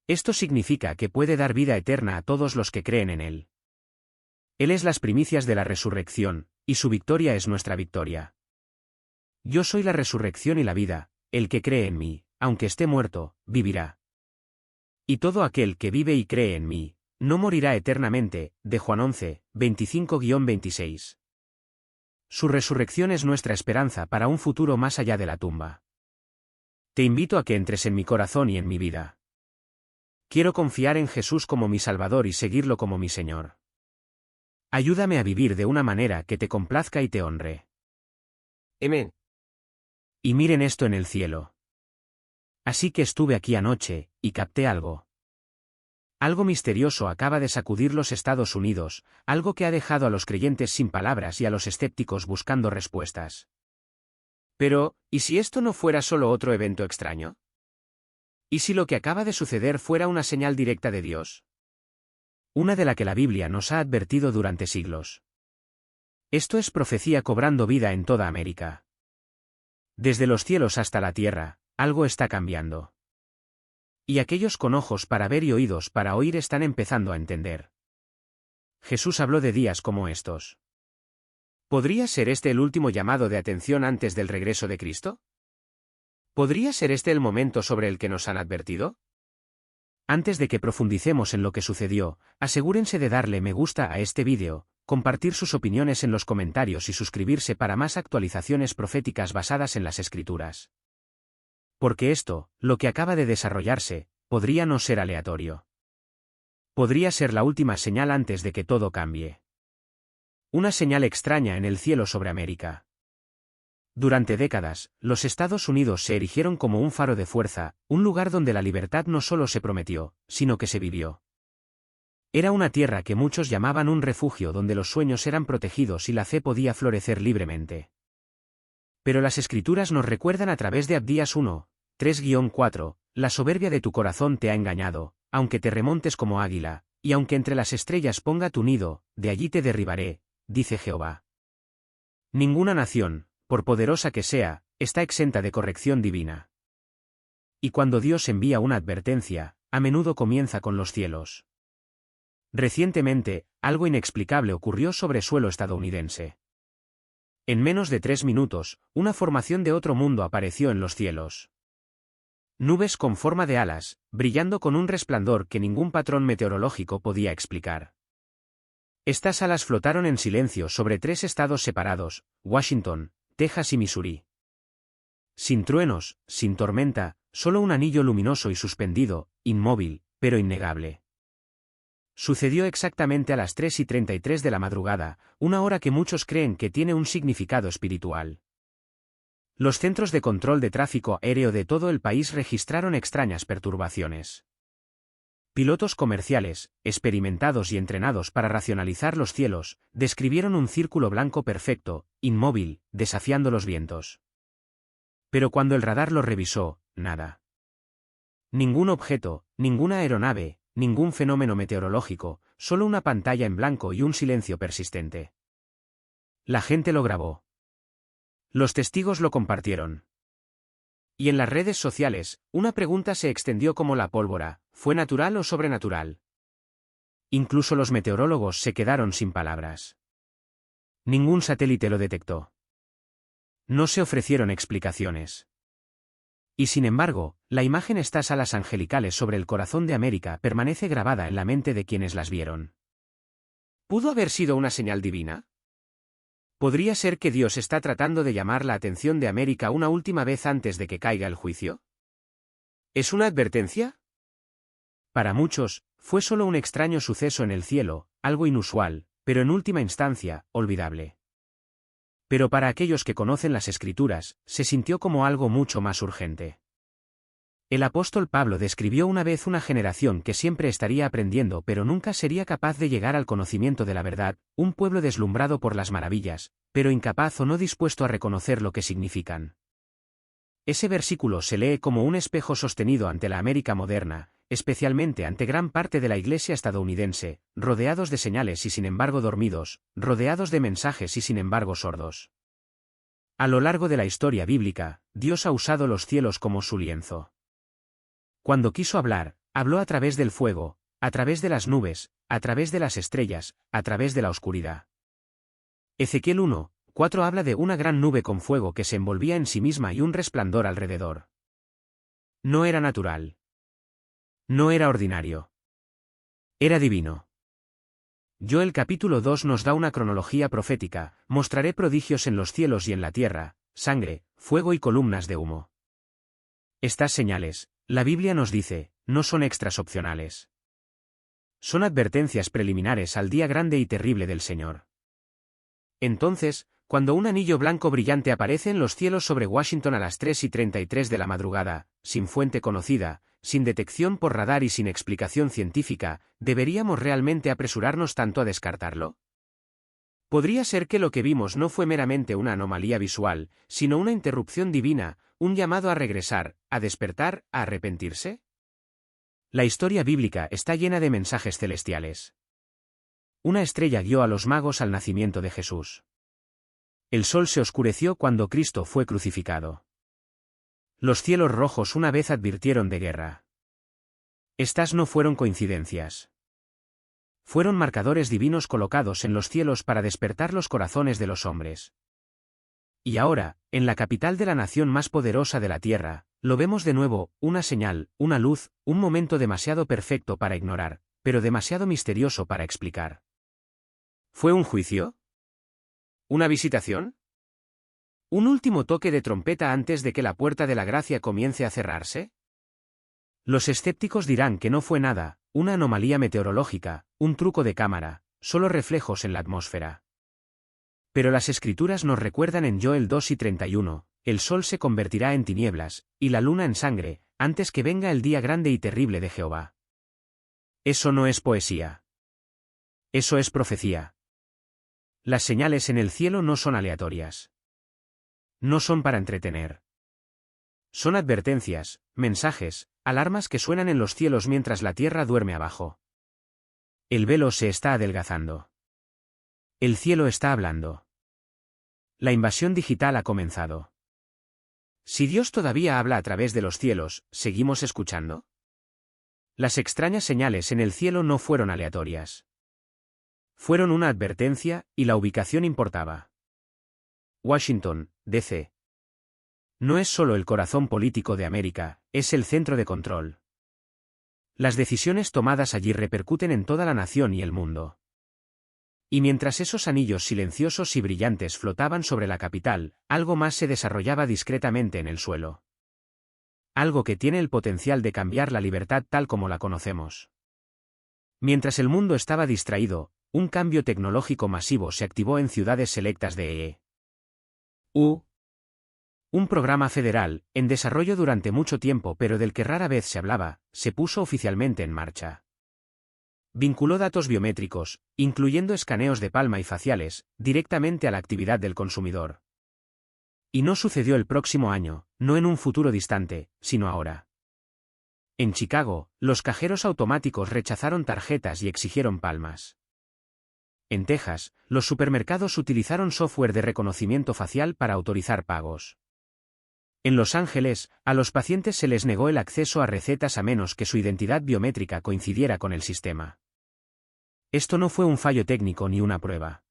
Esto significa que puede dar vida eterna a todos los que creen en Él. Él es las primicias de la resurrección, y su victoria es nuestra victoria. Yo soy la resurrección y la vida, el que cree en mí, aunque esté muerto, vivirá. Y todo aquel que vive y cree en mí, no morirá eternamente, de Juan 11, 25-26. Su resurrección es nuestra esperanza para un futuro más allá de la tumba. Te invito a que entres en mi corazón y en mi vida. Quiero confiar en Jesús como mi Salvador y seguirlo como mi Señor. Ayúdame a vivir de una manera que te complazca y te honre. Amén. Y miren esto en el cielo. Así que estuve aquí anoche, y capté algo. Algo misterioso acaba de sacudir los Estados Unidos, algo que ha dejado a los creyentes sin palabras y a los escépticos buscando respuestas. Pero, ¿y si esto no fuera solo otro evento extraño? ¿Y si lo que acaba de suceder fuera una señal directa de Dios? Una de la que la Biblia nos ha advertido durante siglos. Esto es profecía cobrando vida en toda América. Desde los cielos hasta la tierra, algo está cambiando. Y aquellos con ojos para ver y oídos para oír están empezando a entender. Jesús habló de días como estos. ¿Podría ser este el último llamado de atención antes del regreso de Cristo? ¿Podría ser este el momento sobre el que nos han advertido? Antes de que profundicemos en lo que sucedió, asegúrense de darle me gusta a este vídeo, compartir sus opiniones en los comentarios y suscribirse para más actualizaciones proféticas basadas en las Escrituras. Porque esto, lo que acaba de desarrollarse, podría no ser aleatorio. Podría ser la última señal antes de que todo cambie. Una señal extraña en el cielo sobre América. Durante décadas, los Estados Unidos se erigieron como un faro de fuerza, un lugar donde la libertad no solo se prometió, sino que se vivió. Era una tierra que muchos llamaban un refugio donde los sueños eran protegidos y la fe podía florecer libremente. Pero las Escrituras nos recuerdan a través de Abdías 1, 3-4, la soberbia de tu corazón te ha engañado, aunque te remontes como águila, y aunque entre las estrellas ponga tu nido, de allí te derribaré, dice Jehová. Ninguna nación, por poderosa que sea, está exenta de corrección divina. Y cuando Dios envía una advertencia, a menudo comienza con los cielos. Recientemente, algo inexplicable ocurrió sobre suelo estadounidense. En menos de 3 minutos, una formación de otro mundo apareció en los cielos. Nubes con forma de alas, brillando con un resplandor que ningún patrón meteorológico podía explicar. Estas alas flotaron en silencio sobre 3 estados separados, Washington, Texas y Missouri. Sin truenos, sin tormenta, solo un anillo luminoso y suspendido, inmóvil, pero innegable. Sucedió exactamente a las 3:33 de la madrugada, una hora que muchos creen que tiene un significado espiritual. Los centros de control de tráfico aéreo de todo el país registraron extrañas perturbaciones. Pilotos comerciales, experimentados y entrenados para racionalizar los cielos, describieron un círculo blanco perfecto, inmóvil, desafiando los vientos. Pero cuando el radar lo revisó, nada. Ningún objeto, ninguna aeronave, ningún fenómeno meteorológico, solo una pantalla en blanco y un silencio persistente. La gente lo grabó. Los testigos lo compartieron. Y en las redes sociales, una pregunta se extendió como la pólvora: ¿fue natural o sobrenatural? Incluso los meteorólogos se quedaron sin palabras. Ningún satélite lo detectó. No se ofrecieron explicaciones. Y sin embargo, la imagen estas alas angelicales sobre el corazón de América permanece grabada en la mente de quienes las vieron. ¿Pudo haber sido una señal divina? ¿Podría ser que Dios está tratando de llamar la atención de América una última vez antes de que caiga el juicio? ¿Es una advertencia? Para muchos, fue solo un extraño suceso en el cielo, algo inusual, pero en última instancia, olvidable. Pero para aquellos que conocen las Escrituras, se sintió como algo mucho más urgente. El apóstol Pablo describió una vez una generación que siempre estaría aprendiendo pero nunca sería capaz de llegar al conocimiento de la verdad, un pueblo deslumbrado por las maravillas, pero incapaz o no dispuesto a reconocer lo que significan. Ese versículo se lee como un espejo sostenido ante la América moderna, especialmente ante gran parte de la Iglesia estadounidense, rodeados de señales y sin embargo dormidos, rodeados de mensajes y sin embargo sordos. A lo largo de la historia bíblica, Dios ha usado los cielos como su lienzo. Cuando quiso hablar, habló a través del fuego, a través de las nubes, a través de las estrellas, a través de la oscuridad. Ezequiel 1:4 habla de una gran nube con fuego que se envolvía en sí misma y un resplandor alrededor. No era natural. No era ordinario. Era divino. Joel capítulo 2 nos da una cronología profética: mostraré prodigios en los cielos y en la tierra, sangre, fuego y columnas de humo. Estas señales, la Biblia nos dice, no son extras opcionales. Son advertencias preliminares al día grande y terrible del Señor. Entonces, cuando un anillo blanco brillante aparece en los cielos sobre Washington a las 3:33 de la madrugada, sin fuente conocida, sin detección por radar y sin explicación científica, ¿deberíamos realmente apresurarnos tanto a descartarlo? Podría ser que lo que vimos no fue meramente una anomalía visual, sino una interrupción divina, un llamado a regresar, a despertar, a arrepentirse. La historia bíblica está llena de mensajes celestiales. Una estrella guió a los magos al nacimiento de Jesús. El sol se oscureció cuando Cristo fue crucificado. Los cielos rojos una vez advirtieron de guerra. Estas no fueron coincidencias. Fueron marcadores divinos colocados en los cielos para despertar los corazones de los hombres. Y ahora, en la capital de la nación más poderosa de la tierra, lo vemos de nuevo, una señal, una luz, un momento demasiado perfecto para ignorar, pero demasiado misterioso para explicar. ¿Fue un juicio? ¿Una visitación? ¿Un último toque de trompeta antes de que la puerta de la gracia comience a cerrarse? Los escépticos dirán que no fue nada, una anomalía meteorológica, un truco de cámara, solo reflejos en la atmósfera. Pero las Escrituras nos recuerdan en Joel 2:31, el sol se convertirá en tinieblas, y la luna en sangre, antes que venga el día grande y terrible de Jehová. Eso no es poesía. Eso es profecía. Las señales en el cielo no son aleatorias. No son para entretener. Son advertencias, mensajes, alarmas que suenan en los cielos mientras la tierra duerme abajo. El velo se está adelgazando. El cielo está hablando. La invasión digital ha comenzado. Si Dios todavía habla a través de los cielos, ¿seguimos escuchando? Las extrañas señales en el cielo no fueron aleatorias. Fueron una advertencia, y la ubicación importaba. Washington, D.C. No es solo el corazón político de América, es el centro de control. Las decisiones tomadas allí repercuten en toda la nación y el mundo. Y mientras esos anillos silenciosos y brillantes flotaban sobre la capital, algo más se desarrollaba discretamente en el suelo. Algo que tiene el potencial de cambiar la libertad tal como la conocemos. Mientras el mundo estaba distraído, un cambio tecnológico masivo se activó en ciudades selectas de E.U. Un programa federal, en desarrollo durante mucho tiempo pero del que rara vez se hablaba, se puso oficialmente en marcha. Vinculó datos biométricos, incluyendo escaneos de palma y faciales, directamente a la actividad del consumidor. Y no sucedió el próximo año, no en un futuro distante, sino ahora. En Chicago, los cajeros automáticos rechazaron tarjetas y exigieron palmas. En Texas, los supermercados utilizaron software de reconocimiento facial para autorizar pagos. En Los Ángeles, a los pacientes se les negó el acceso a recetas a menos que su identidad biométrica coincidiera con el sistema. Esto no fue un fallo técnico ni una prueba.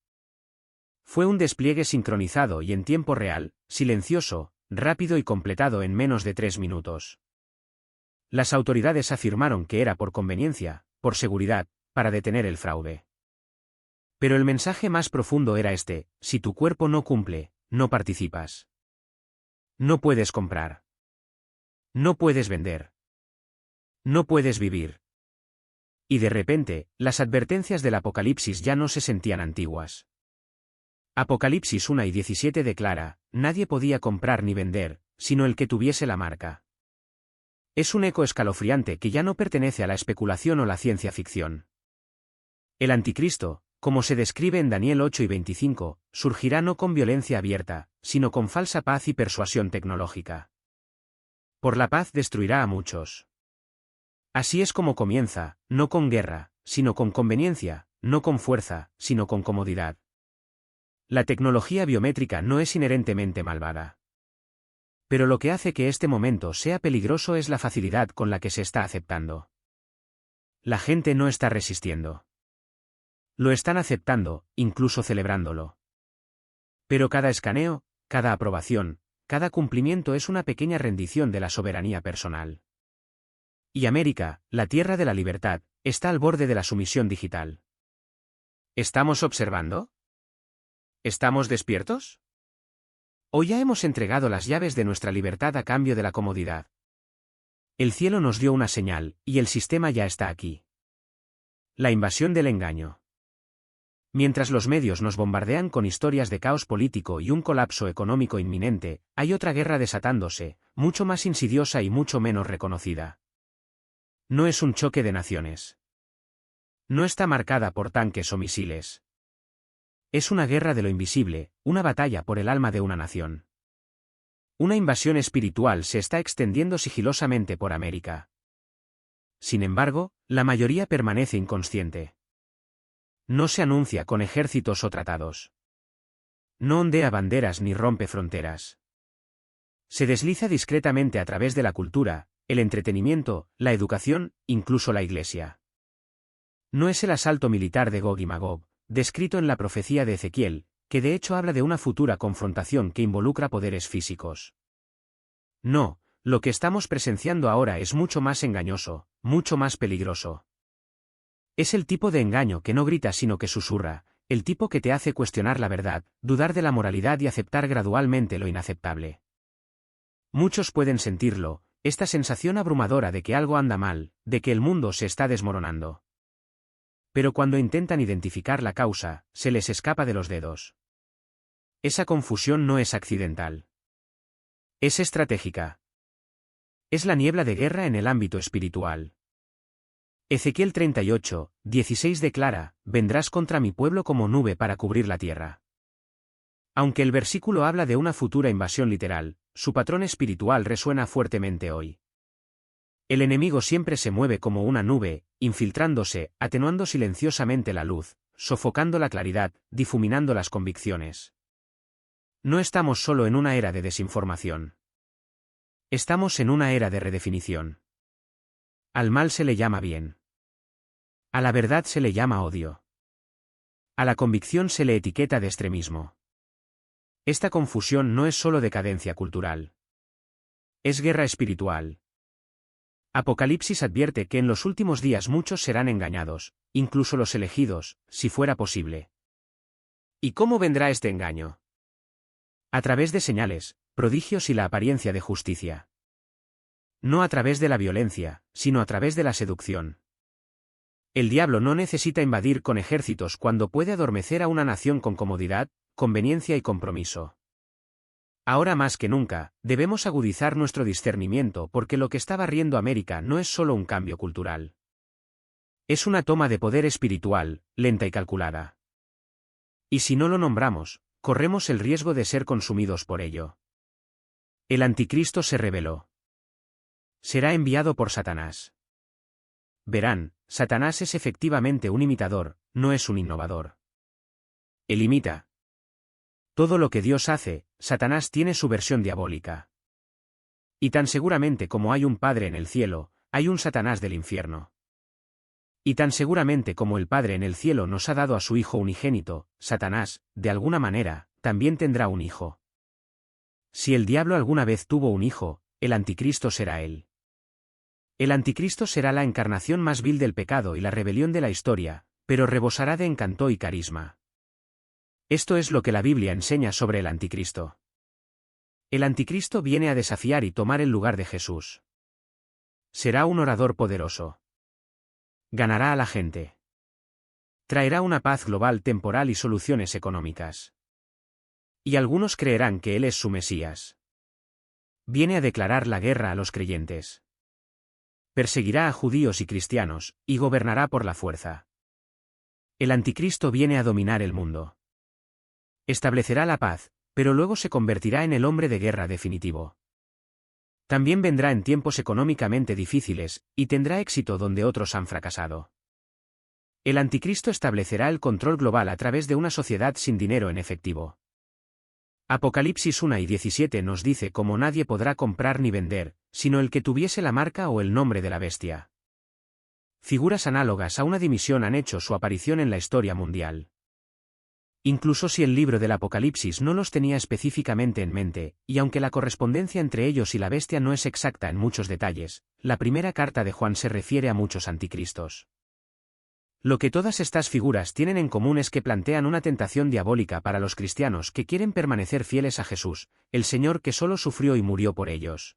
Fue un despliegue sincronizado y en tiempo real, silencioso, rápido y completado en menos de 3 minutos. Las autoridades afirmaron que era por conveniencia, por seguridad, para detener el fraude. Pero el mensaje más profundo era este: si tu cuerpo no cumple, no participas. No puedes comprar. No puedes vender. No puedes vivir. Y de repente, las advertencias del Apocalipsis ya no se sentían antiguas. Apocalipsis 1:17 declara, nadie podía comprar ni vender, sino el que tuviese la marca. Es un eco escalofriante que ya no pertenece a la especulación o la ciencia ficción. El anticristo, como se describe en Daniel 8:25, surgirá no con violencia abierta, sino con falsa paz y persuasión tecnológica. Por la paz destruirá a muchos. Así es como comienza, no con guerra, sino con conveniencia, no con fuerza, sino con comodidad. La tecnología biométrica no es inherentemente malvada. Pero lo que hace que este momento sea peligroso es la facilidad con la que se está aceptando. La gente no está resistiendo. Lo están aceptando, incluso celebrándolo. Pero cada escaneo, cada aprobación, cada cumplimiento es una pequeña rendición de la soberanía personal. Y América, la tierra de la libertad, está al borde de la sumisión digital. ¿Estamos observando? ¿Estamos despiertos? ¿O ya hemos entregado las llaves de nuestra libertad a cambio de la comodidad? El cielo nos dio una señal, y el sistema ya está aquí. La invasión del engaño. Mientras los medios nos bombardean con historias de caos político y un colapso económico inminente, hay otra guerra desatándose, mucho más insidiosa y mucho menos reconocida. No es un choque de naciones. No está marcada por tanques o misiles. Es una guerra de lo invisible, una batalla por el alma de una nación. Una invasión espiritual se está extendiendo sigilosamente por América. Sin embargo, la mayoría permanece inconsciente. No se anuncia con ejércitos o tratados. No ondea banderas ni rompe fronteras. Se desliza discretamente a través de la cultura, el entretenimiento, la educación, incluso la iglesia. No es el asalto militar de Gog y Magog, descrito en la profecía de Ezequiel, que de hecho habla de una futura confrontación que involucra poderes físicos. No, lo que estamos presenciando ahora es mucho más engañoso, mucho más peligroso. Es el tipo de engaño que no grita sino que susurra, el tipo que te hace cuestionar la verdad, dudar de la moralidad y aceptar gradualmente lo inaceptable. Muchos pueden sentirlo, esta sensación abrumadora de que algo anda mal, de que el mundo se está desmoronando. Pero cuando intentan identificar la causa, se les escapa de los dedos. Esa confusión no es accidental. Es estratégica. Es la niebla de guerra en el ámbito espiritual. Ezequiel 38:16 declara, vendrás contra mi pueblo como nube para cubrir la tierra. Aunque el versículo habla de una futura invasión literal, su patrón espiritual resuena fuertemente hoy. El enemigo siempre se mueve como una nube, infiltrándose, atenuando silenciosamente la luz, sofocando la claridad, difuminando las convicciones. No estamos solo en una era de desinformación. Estamos en una era de redefinición. Al mal se le llama bien. A la verdad se le llama odio. A la convicción se le etiqueta de extremismo. Esta confusión no es solo decadencia cultural. Es guerra espiritual. Apocalipsis advierte que en los últimos días muchos serán engañados, incluso los elegidos, si fuera posible. ¿Y cómo vendrá este engaño? A través de señales, prodigios y la apariencia de justicia. No a través de la violencia, sino a través de la seducción. El diablo no necesita invadir con ejércitos cuando puede adormecer a una nación con comodidad, conveniencia y compromiso. Ahora más que nunca, debemos agudizar nuestro discernimiento porque lo que está barriendo América no es solo un cambio cultural. Es una toma de poder espiritual, lenta y calculada. Y si no lo nombramos, corremos el riesgo de ser consumidos por ello. El anticristo se reveló. Será enviado por Satanás. Verán, Satanás es efectivamente un imitador, no es un innovador. Él imita. Todo lo que Dios hace, Satanás tiene su versión diabólica. Y tan seguramente como hay un Padre en el cielo, hay un Satanás del infierno. Y tan seguramente como el Padre en el cielo nos ha dado a su Hijo unigénito, Satanás, de alguna manera, también tendrá un hijo. Si el diablo alguna vez tuvo un hijo, el anticristo será él. El anticristo será la encarnación más vil del pecado y la rebelión de la historia, pero rebosará de encanto y carisma. Esto es lo que la Biblia enseña sobre el anticristo. El anticristo viene a desafiar y tomar el lugar de Jesús. Será un orador poderoso. Ganará a la gente. Traerá una paz global temporal y soluciones económicas. Y algunos creerán que él es su Mesías. Viene a declarar la guerra a los creyentes. Perseguirá a judíos y cristianos, y gobernará por la fuerza. El anticristo viene a dominar el mundo. Establecerá la paz, pero luego se convertirá en el hombre de guerra definitivo. También vendrá en tiempos económicamente difíciles, y tendrá éxito donde otros han fracasado. El anticristo establecerá el control global a través de una sociedad sin dinero en efectivo. Apocalipsis 1 y 17 nos dice cómo nadie podrá comprar ni vender, sino el que tuviese la marca o el nombre de la bestia. Figuras análogas a una dimisión han hecho su aparición en la historia mundial. Incluso si el libro del Apocalipsis no los tenía específicamente en mente, y aunque la correspondencia entre ellos y la bestia no es exacta en muchos detalles, la primera carta de Juan se refiere a muchos anticristos. Lo que todas estas figuras tienen en común es que plantean una tentación diabólica para los cristianos que quieren permanecer fieles a Jesús, el Señor que solo sufrió y murió por ellos.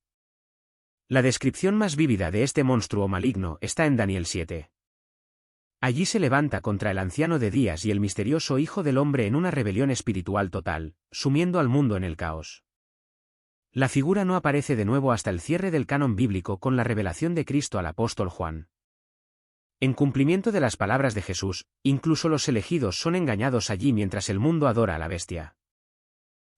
La descripción más vívida de este monstruo maligno está en Daniel 7. Allí se levanta contra el anciano de días y el misterioso Hijo del Hombre en una rebelión espiritual total, sumiendo al mundo en el caos. La figura no aparece de nuevo hasta el cierre del canon bíblico con la revelación de Cristo al apóstol Juan. En cumplimiento de las palabras de Jesús, incluso los elegidos son engañados allí mientras el mundo adora a la bestia.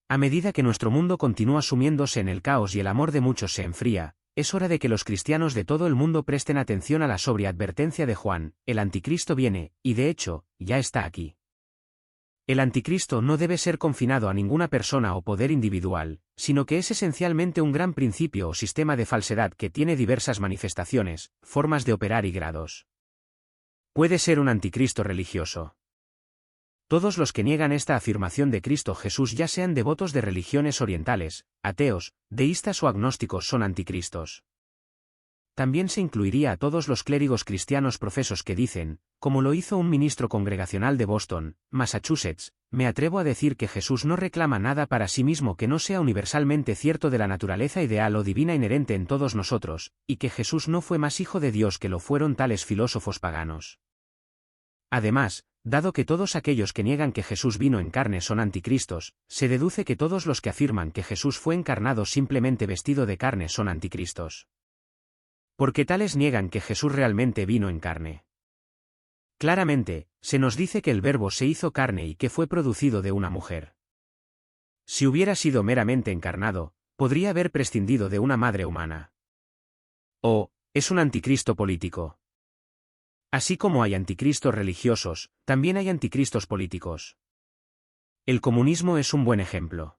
A medida que nuestro mundo continúa sumiéndose en el caos y el amor de muchos se enfría, es hora de que los cristianos de todo el mundo presten atención a la sobria advertencia de Juan: el anticristo viene, y de hecho, ya está aquí. El anticristo no debe ser confinado a ninguna persona o poder individual, sino que es esencialmente un gran principio o sistema de falsedad que tiene diversas manifestaciones, formas de operar y grados. Puede ser un anticristo religioso. Todos los que niegan esta afirmación de Cristo Jesús, ya sean devotos de religiones orientales, ateos, deístas o agnósticos, son anticristos. También se incluiría a todos los clérigos cristianos profesos que dicen, como lo hizo un ministro congregacional de Boston, Massachusetts: me atrevo a decir que Jesús no reclama nada para sí mismo que no sea universalmente cierto de la naturaleza ideal o divina inherente en todos nosotros, y que Jesús no fue más hijo de Dios que lo fueron tales filósofos paganos. Además, dado que todos aquellos que niegan que Jesús vino en carne son anticristos, se deduce que todos los que afirman que Jesús fue encarnado simplemente vestido de carne son anticristos. Porque tales niegan que Jesús realmente vino en carne. Claramente, se nos dice que el Verbo se hizo carne y que fue producido de una mujer. Si hubiera sido meramente encarnado, podría haber prescindido de una madre humana. O, es un anticristo político. Así como hay anticristos religiosos, también hay anticristos políticos. El comunismo es un buen ejemplo.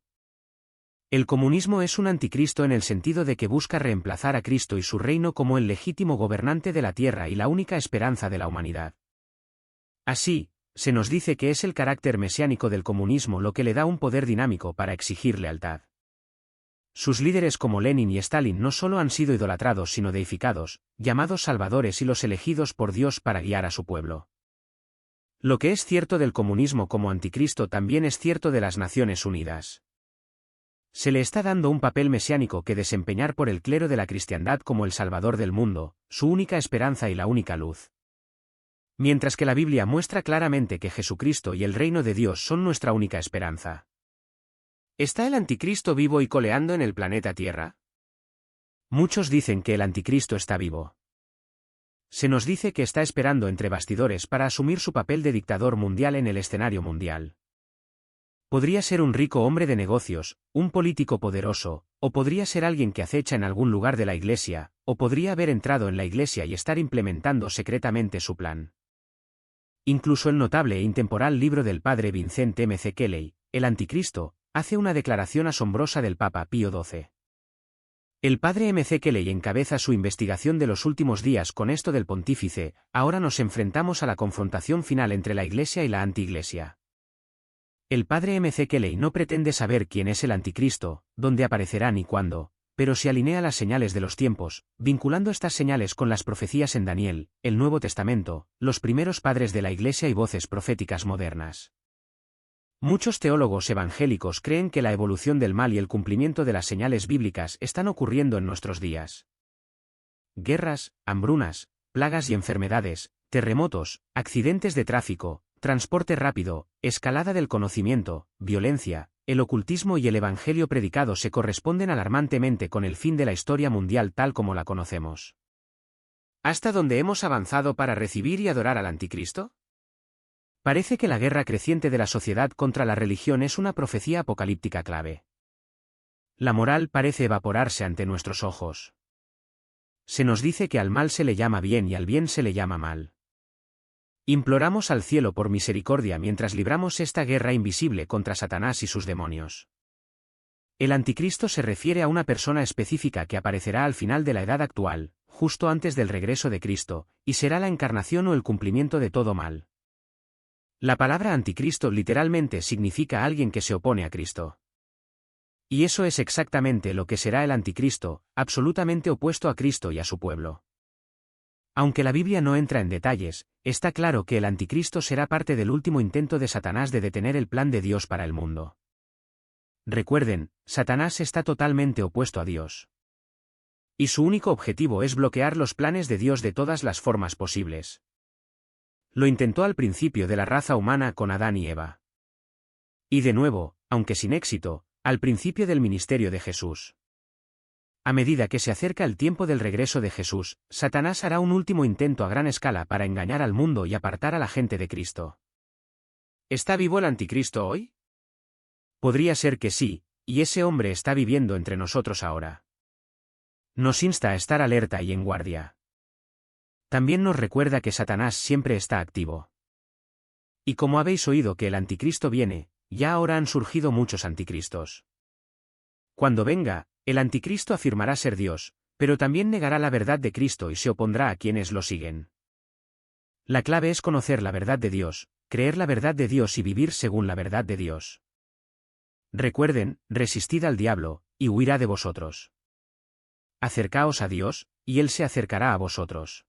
El comunismo es un anticristo en el sentido de que busca reemplazar a Cristo y su reino como el legítimo gobernante de la tierra y la única esperanza de la humanidad. Así, se nos dice que es el carácter mesiánico del comunismo lo que le da un poder dinámico para exigir lealtad. Sus líderes como Lenin y Stalin no solo han sido idolatrados sino deificados, llamados salvadores y los elegidos por Dios para guiar a su pueblo. Lo que es cierto del comunismo como anticristo también es cierto de las Naciones Unidas. Se le está dando un papel mesiánico que desempeñar por el clero de la cristiandad como el salvador del mundo, su única esperanza y la única luz. Mientras que la Biblia muestra claramente que Jesucristo y el reino de Dios son nuestra única esperanza. ¿Está el anticristo vivo y coleando en el planeta Tierra? Muchos dicen que el anticristo está vivo. Se nos dice que está esperando entre bastidores para asumir su papel de dictador mundial en el escenario mundial. Podría ser un rico hombre de negocios, un político poderoso, o podría ser alguien que acecha en algún lugar de la Iglesia, o podría haber entrado en la Iglesia y estar implementando secretamente su plan. Incluso el notable e intemporal libro del padre Vincent M. C. Kelley, El Anticristo, hace una declaración asombrosa del Papa Pío XII. El padre M. C. Kelley encabeza su investigación de los últimos días con esto del pontífice: ahora nos enfrentamos a la confrontación final entre la Iglesia y la anti-Iglesia. El padre M. C. Kelley no pretende saber quién es el anticristo, dónde aparecerá ni cuándo, pero se alinea las señales de los tiempos, vinculando estas señales con las profecías en Daniel, el Nuevo Testamento, los primeros padres de la Iglesia y voces proféticas modernas. Muchos teólogos evangélicos creen que la evolución del mal y el cumplimiento de las señales bíblicas están ocurriendo en nuestros días. Guerras, hambrunas, plagas y enfermedades, terremotos, accidentes de tráfico, transporte rápido, escalada del conocimiento, violencia, el ocultismo y el evangelio predicado se corresponden alarmantemente con el fin de la historia mundial tal como la conocemos. ¿Hasta dónde hemos avanzado para recibir y adorar al anticristo? Parece que la guerra creciente de la sociedad contra la religión es una profecía apocalíptica clave. La moral parece evaporarse ante nuestros ojos. Se nos dice que al mal se le llama bien y al bien se le llama mal. Imploramos al cielo por misericordia mientras libramos esta guerra invisible contra Satanás y sus demonios. El anticristo se refiere a una persona específica que aparecerá al final de la edad actual, justo antes del regreso de Cristo, y será la encarnación o el cumplimiento de todo mal. La palabra anticristo literalmente significa alguien que se opone a Cristo. Y eso es exactamente lo que será el anticristo, absolutamente opuesto a Cristo y a su pueblo. Aunque la Biblia no entra en detalles, está claro que el anticristo será parte del último intento de Satanás de detener el plan de Dios para el mundo. Recuerden, Satanás está totalmente opuesto a Dios. Y su único objetivo es bloquear los planes de Dios de todas las formas posibles. Lo intentó al principio de la raza humana con Adán y Eva. Y de nuevo, aunque sin éxito, al principio del ministerio de Jesús. A medida que se acerca el tiempo del regreso de Jesús, Satanás hará un último intento a gran escala para engañar al mundo y apartar a la gente de Cristo. ¿Está vivo el anticristo hoy? Podría ser que sí, y ese hombre está viviendo entre nosotros ahora. Nos insta a estar alerta y en guardia. También nos recuerda que Satanás siempre está activo. Y como habéis oído que el anticristo viene, ya ahora han surgido muchos anticristos. Cuando venga, el anticristo afirmará ser Dios, pero también negará la verdad de Cristo y se opondrá a quienes lo siguen. La clave es conocer la verdad de Dios, creer la verdad de Dios y vivir según la verdad de Dios. Recuerden, resistid al diablo, y huirá de vosotros. Acercaos a Dios, y Él se acercará a vosotros.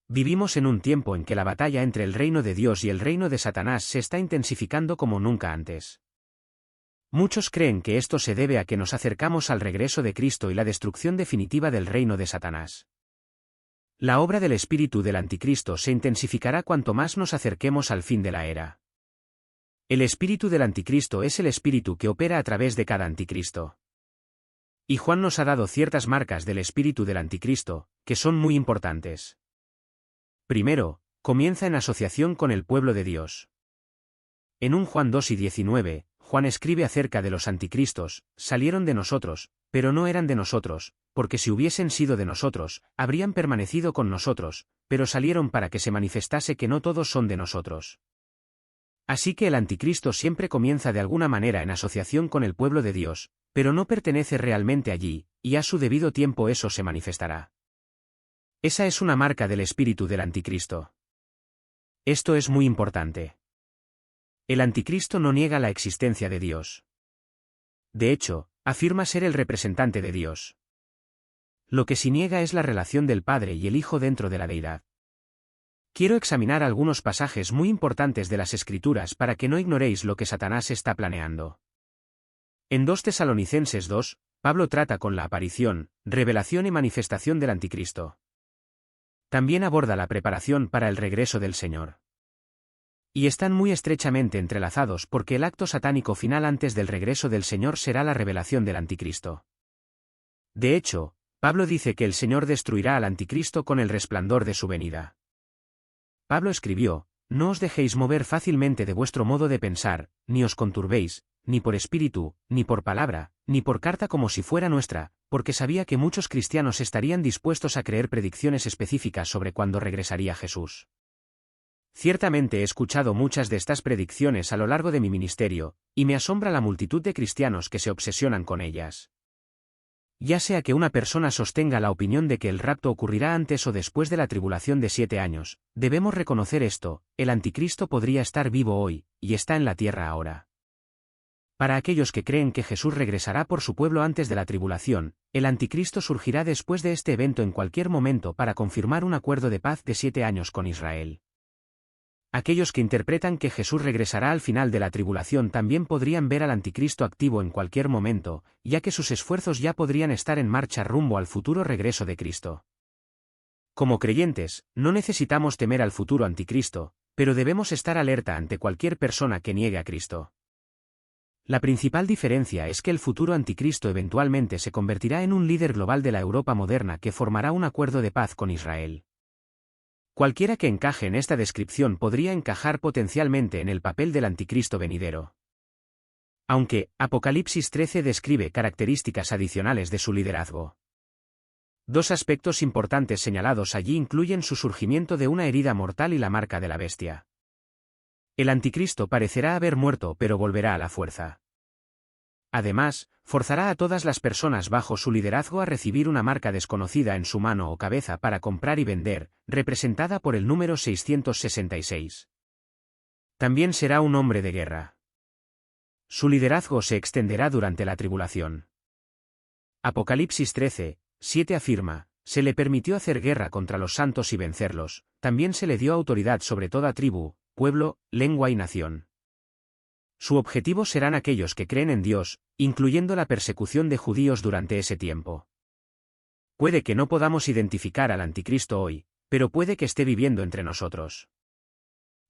Vivimos en un tiempo en que la batalla entre el reino de Dios y el reino de Satanás se está intensificando como nunca antes. Muchos creen que esto se debe a que nos acercamos al regreso de Cristo y la destrucción definitiva del reino de Satanás. La obra del espíritu del anticristo se intensificará cuanto más nos acerquemos al fin de la era. El espíritu del anticristo es el espíritu que opera a través de cada anticristo. Y Juan nos ha dado ciertas marcas del espíritu del anticristo, que son muy importantes. Primero, comienza en asociación con el pueblo de Dios. En 1 Juan 2 y 19, Juan escribe acerca de los anticristos: salieron de nosotros, pero no eran de nosotros, porque si hubiesen sido de nosotros, habrían permanecido con nosotros, pero salieron para que se manifestase que no todos son de nosotros. Así que el anticristo siempre comienza de alguna manera en asociación con el pueblo de Dios, pero no pertenece realmente allí, y a su debido tiempo eso se manifestará. Esa es una marca del espíritu del anticristo. Esto es muy importante. El anticristo no niega la existencia de Dios. De hecho, afirma ser el representante de Dios. Lo que sí niega es la relación del Padre y el Hijo dentro de la deidad. Quiero examinar algunos pasajes muy importantes de las Escrituras para que no ignoréis lo que Satanás está planeando. En 2 Tesalonicenses 2, Pablo trata con la aparición, revelación y manifestación del anticristo. También aborda la preparación para el regreso del Señor. Y están muy estrechamente entrelazados porque el acto satánico final antes del regreso del Señor será la revelación del anticristo. De hecho, Pablo dice que el Señor destruirá al anticristo con el resplandor de su venida. Pablo escribió: no os dejéis mover fácilmente de vuestro modo de pensar, ni os conturbéis, ni por espíritu, ni por palabra, ni por carta como si fuera nuestra, porque sabía que muchos cristianos estarían dispuestos a creer predicciones específicas sobre cuándo regresaría Jesús. Ciertamente he escuchado muchas de estas predicciones a lo largo de mi ministerio, y me asombra la multitud de cristianos que se obsesionan con ellas. Ya sea que una persona sostenga la opinión de que el rapto ocurrirá antes o después de la tribulación de 7 años, debemos reconocer esto: el anticristo podría estar vivo hoy, y está en la tierra ahora. Para aquellos que creen que Jesús regresará por su pueblo antes de la tribulación, el anticristo surgirá después de este evento en cualquier momento para confirmar un acuerdo de paz de 7 años con Israel. Aquellos que interpretan que Jesús regresará al final de la tribulación también podrían ver al anticristo activo en cualquier momento, ya que sus esfuerzos ya podrían estar en marcha rumbo al futuro regreso de Cristo. Como creyentes, no necesitamos temer al futuro anticristo, pero debemos estar alerta ante cualquier persona que niegue a Cristo. La principal diferencia es que el futuro anticristo eventualmente se convertirá en un líder global de la Europa moderna que formará un acuerdo de paz con Israel. Cualquiera que encaje en esta descripción podría encajar potencialmente en el papel del anticristo venidero. Aunque, Apocalipsis 13 describe características adicionales de su liderazgo. Dos aspectos importantes señalados allí incluyen su surgimiento de una herida mortal y la marca de la bestia. El anticristo parecerá haber muerto pero volverá a la fuerza. Además, forzará a todas las personas bajo su liderazgo a recibir una marca desconocida en su mano o cabeza para comprar y vender, representada por el número 666. También será un hombre de guerra. Su liderazgo se extenderá durante la tribulación. Apocalipsis 13, 7 afirma, se le permitió hacer guerra contra los santos y vencerlos, también se le dio autoridad sobre toda tribu, pueblo, lengua y nación. Su objetivo serán aquellos que creen en Dios, incluyendo la persecución de judíos durante ese tiempo. Puede que no podamos identificar al anticristo hoy, pero puede que esté viviendo entre nosotros.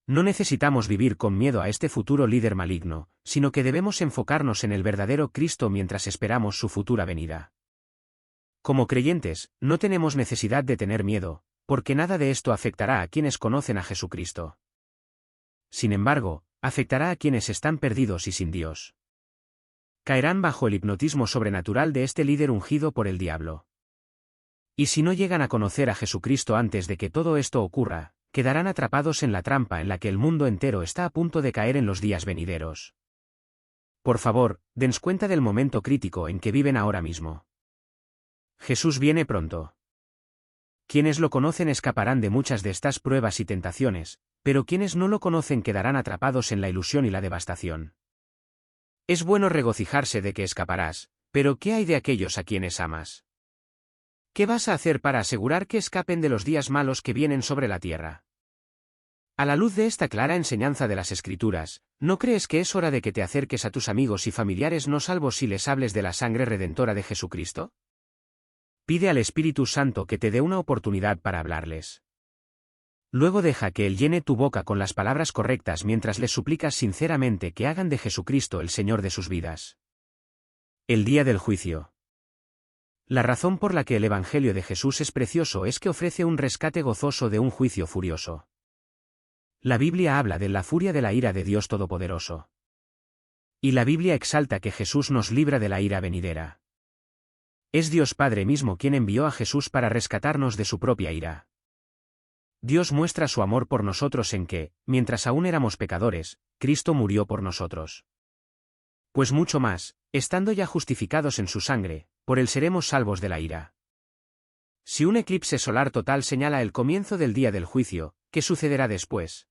No necesitamos vivir con miedo a este futuro líder maligno, sino que debemos enfocarnos en el verdadero Cristo mientras esperamos su futura venida. Como creyentes, no tenemos necesidad de tener miedo, porque nada de esto afectará a quienes conocen a Jesucristo. Sin embargo, afectará a quienes están perdidos y sin Dios. Caerán bajo el hipnotismo sobrenatural de este líder ungido por el diablo. Y si no llegan a conocer a Jesucristo antes de que todo esto ocurra, quedarán atrapados en la trampa en la que el mundo entero está a punto de caer en los días venideros. Por favor, dense cuenta del momento crítico en que viven ahora mismo. Jesús viene pronto. Quienes lo conocen escaparán de muchas de estas pruebas y tentaciones, pero quienes no lo conocen quedarán atrapados en la ilusión y la devastación. Es bueno regocijarse de que escaparás, pero ¿qué hay de aquellos a quienes amas? ¿Qué vas a hacer para asegurar que escapen de los días malos que vienen sobre la tierra? A la luz de esta clara enseñanza de las Escrituras, ¿no crees que es hora de que te acerques a tus amigos y familiares no salvos y les hables de la sangre redentora de Jesucristo? Pide al Espíritu Santo que te dé una oportunidad para hablarles. Luego deja que Él llene tu boca con las palabras correctas mientras les suplicas sinceramente que hagan de Jesucristo el Señor de sus vidas. El día del juicio. La razón por la que el Evangelio de Jesús es precioso es que ofrece un rescate gozoso de un juicio furioso. La Biblia habla de la furia de la ira de Dios Todopoderoso. Y la Biblia exalta que Jesús nos libra de la ira venidera. Es Dios Padre mismo quien envió a Jesús para rescatarnos de su propia ira. Dios muestra su amor por nosotros en que, mientras aún éramos pecadores, Cristo murió por nosotros. Pues mucho más, estando ya justificados en su sangre, por él seremos salvos de la ira. Si un eclipse solar total señala el comienzo del día del juicio, ¿qué sucederá después?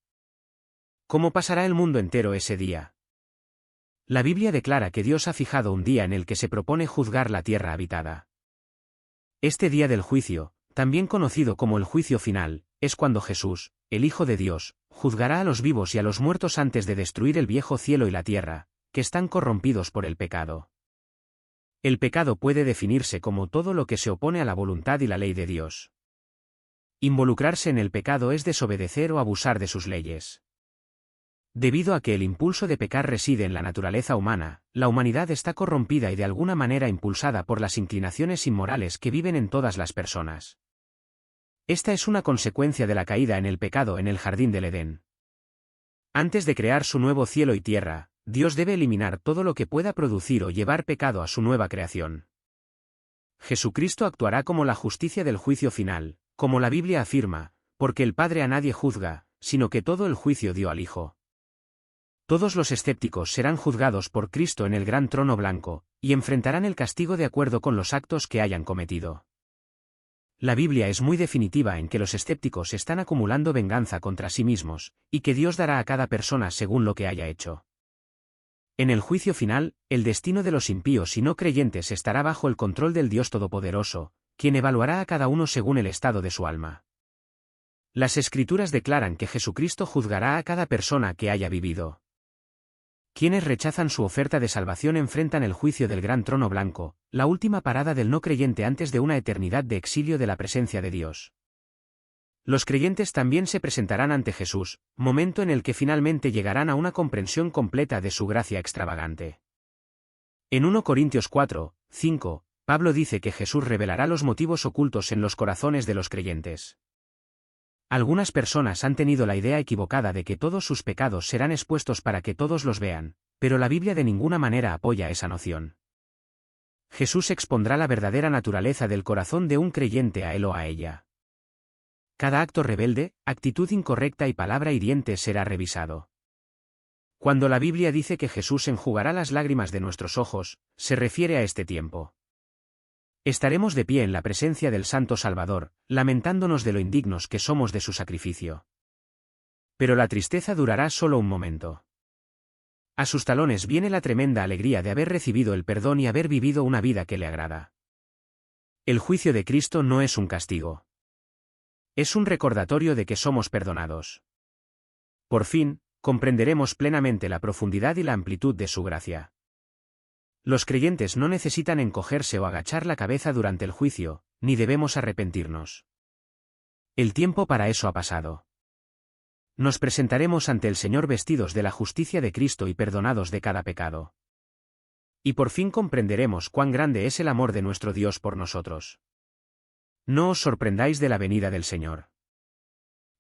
¿Cómo pasará el mundo entero ese día? La Biblia declara que Dios ha fijado un día en el que se propone juzgar la tierra habitada. Este día del juicio, también conocido como el juicio final, es cuando Jesús, el Hijo de Dios, juzgará a los vivos y a los muertos antes de destruir el viejo cielo y la tierra, que están corrompidos por el pecado. El pecado puede definirse como todo lo que se opone a la voluntad y la ley de Dios. Involucrarse en el pecado es desobedecer o abusar de sus leyes. Debido a que el impulso de pecar reside en la naturaleza humana, la humanidad está corrompida y de alguna manera impulsada por las inclinaciones inmorales que viven en todas las personas. Esta es una consecuencia de la caída en el pecado en el jardín del Edén. Antes de crear su nuevo cielo y tierra, Dios debe eliminar todo lo que pueda producir o llevar pecado a su nueva creación. Jesucristo actuará como la justicia del juicio final, como la Biblia afirma, porque el Padre a nadie juzga, sino que todo el juicio dio al Hijo. Todos los escépticos serán juzgados por Cristo en el gran trono blanco, y enfrentarán el castigo de acuerdo con los actos que hayan cometido. La Biblia es muy definitiva en que los escépticos están acumulando venganza contra sí mismos, y que Dios dará a cada persona según lo que haya hecho. En el juicio final, el destino de los impíos y no creyentes estará bajo el control del Dios Todopoderoso, quien evaluará a cada uno según el estado de su alma. Las Escrituras declaran que Jesucristo juzgará a cada persona que haya vivido. Quienes rechazan su oferta de salvación enfrentan el juicio del gran trono blanco, la última parada del no creyente antes de una eternidad de exilio de la presencia de Dios. Los creyentes también se presentarán ante Jesús, momento en el que finalmente llegarán a una comprensión completa de su gracia extravagante. En 1 Corintios 4, 5, Pablo dice que Jesús revelará los motivos ocultos en los corazones de los creyentes. Algunas personas han tenido la idea equivocada de que todos sus pecados serán expuestos para que todos los vean, pero la Biblia de ninguna manera apoya esa noción. Jesús expondrá la verdadera naturaleza del corazón de un creyente a él o a ella. Cada acto rebelde, actitud incorrecta y palabra hiriente será revisado. Cuando la Biblia dice que Jesús enjugará las lágrimas de nuestros ojos, se refiere a este tiempo. Estaremos de pie en la presencia del Santo Salvador, lamentándonos de lo indignos que somos de su sacrificio. Pero la tristeza durará solo un momento. A sus talones viene la tremenda alegría de haber recibido el perdón y haber vivido una vida que le agrada. El juicio de Cristo no es un castigo. Es un recordatorio de que somos perdonados. Por fin, comprenderemos plenamente la profundidad y la amplitud de su gracia. Los creyentes no necesitan encogerse o agachar la cabeza durante el juicio, ni debemos arrepentirnos. El tiempo para eso ha pasado. Nos presentaremos ante el Señor vestidos de la justicia de Cristo y perdonados de cada pecado. Y por fin comprenderemos cuán grande es el amor de nuestro Dios por nosotros. No os sorprendáis de la venida del Señor.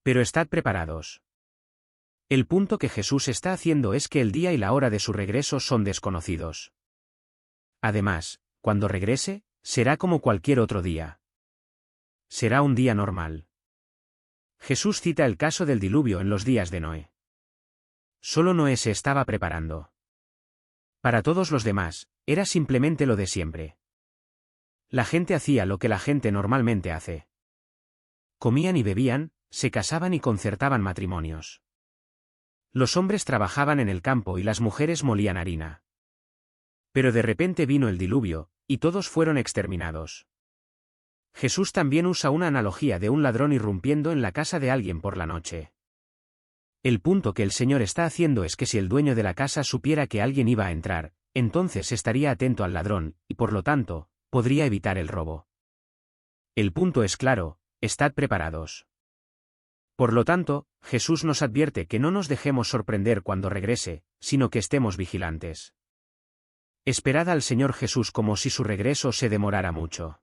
Pero estad preparados. El punto que Jesús está haciendo es que el día y la hora de su regreso son desconocidos. Además, cuando regrese, será como cualquier otro día. Será un día normal. Jesús cita el caso del diluvio en los días de Noé. Solo Noé se estaba preparando. Para todos los demás, era simplemente lo de siempre. La gente hacía lo que la gente normalmente hace. Comían y bebían, se casaban y concertaban matrimonios. Los hombres trabajaban en el campo y las mujeres molían harina. Pero de repente vino el diluvio, y todos fueron exterminados. Jesús también usa una analogía de un ladrón irrumpiendo en la casa de alguien por la noche. El punto que el Señor está haciendo es que si el dueño de la casa supiera que alguien iba a entrar, entonces estaría atento al ladrón, y por lo tanto, podría evitar el robo. El punto es claro, estad preparados. Por lo tanto, Jesús nos advierte que no nos dejemos sorprender cuando regrese, sino que estemos vigilantes. Esperad al Señor Jesús como si su regreso se demorara mucho.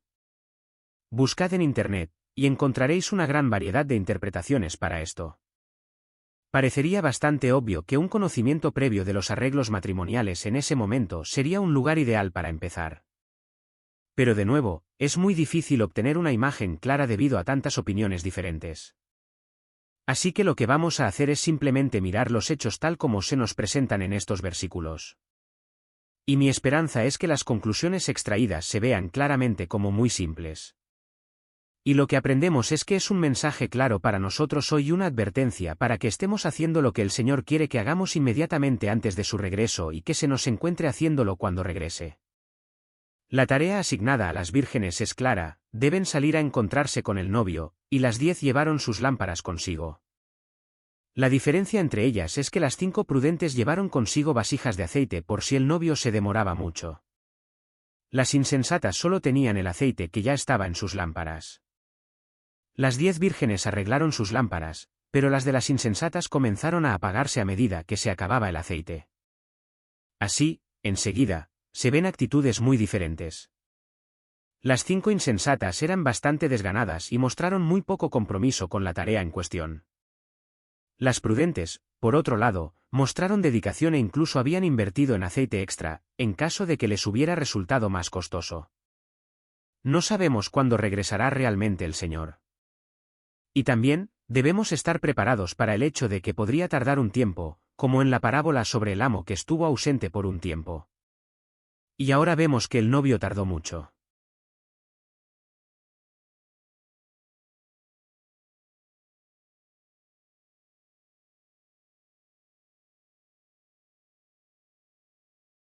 Buscad en Internet, y encontraréis una gran variedad de interpretaciones para esto. Parecería bastante obvio que un conocimiento previo de los arreglos matrimoniales en ese momento sería un lugar ideal para empezar. Pero de nuevo, es muy difícil obtener una imagen clara debido a tantas opiniones diferentes. Así que lo que vamos a hacer es simplemente mirar los hechos tal como se nos presentan en estos versículos. Y mi esperanza es que las conclusiones extraídas se vean claramente como muy simples. Y lo que aprendemos es que es un mensaje claro para nosotros hoy y una advertencia para que estemos haciendo lo que el Señor quiere que hagamos inmediatamente antes de su regreso y que se nos encuentre haciéndolo cuando regrese. La tarea asignada a las vírgenes es clara, deben salir a encontrarse con el novio, y las 10 llevaron sus lámparas consigo. La diferencia entre ellas es que las 5 prudentes llevaron consigo vasijas de aceite por si el novio se demoraba mucho. Las insensatas solo tenían el aceite que ya estaba en sus lámparas. Las 10 vírgenes arreglaron sus lámparas, pero las de las insensatas comenzaron a apagarse a medida que se acababa el aceite. Así, enseguida, se ven actitudes muy diferentes. Las 5 insensatas eran bastante desganadas y mostraron muy poco compromiso con la tarea en cuestión. Las prudentes, por otro lado, mostraron dedicación e incluso habían invertido en aceite extra, en caso de que les hubiera resultado más costoso. No sabemos cuándo regresará realmente el Señor. Y también, debemos estar preparados para el hecho de que podría tardar un tiempo, como en la parábola sobre el amo que estuvo ausente por un tiempo. Y ahora vemos que el novio tardó mucho.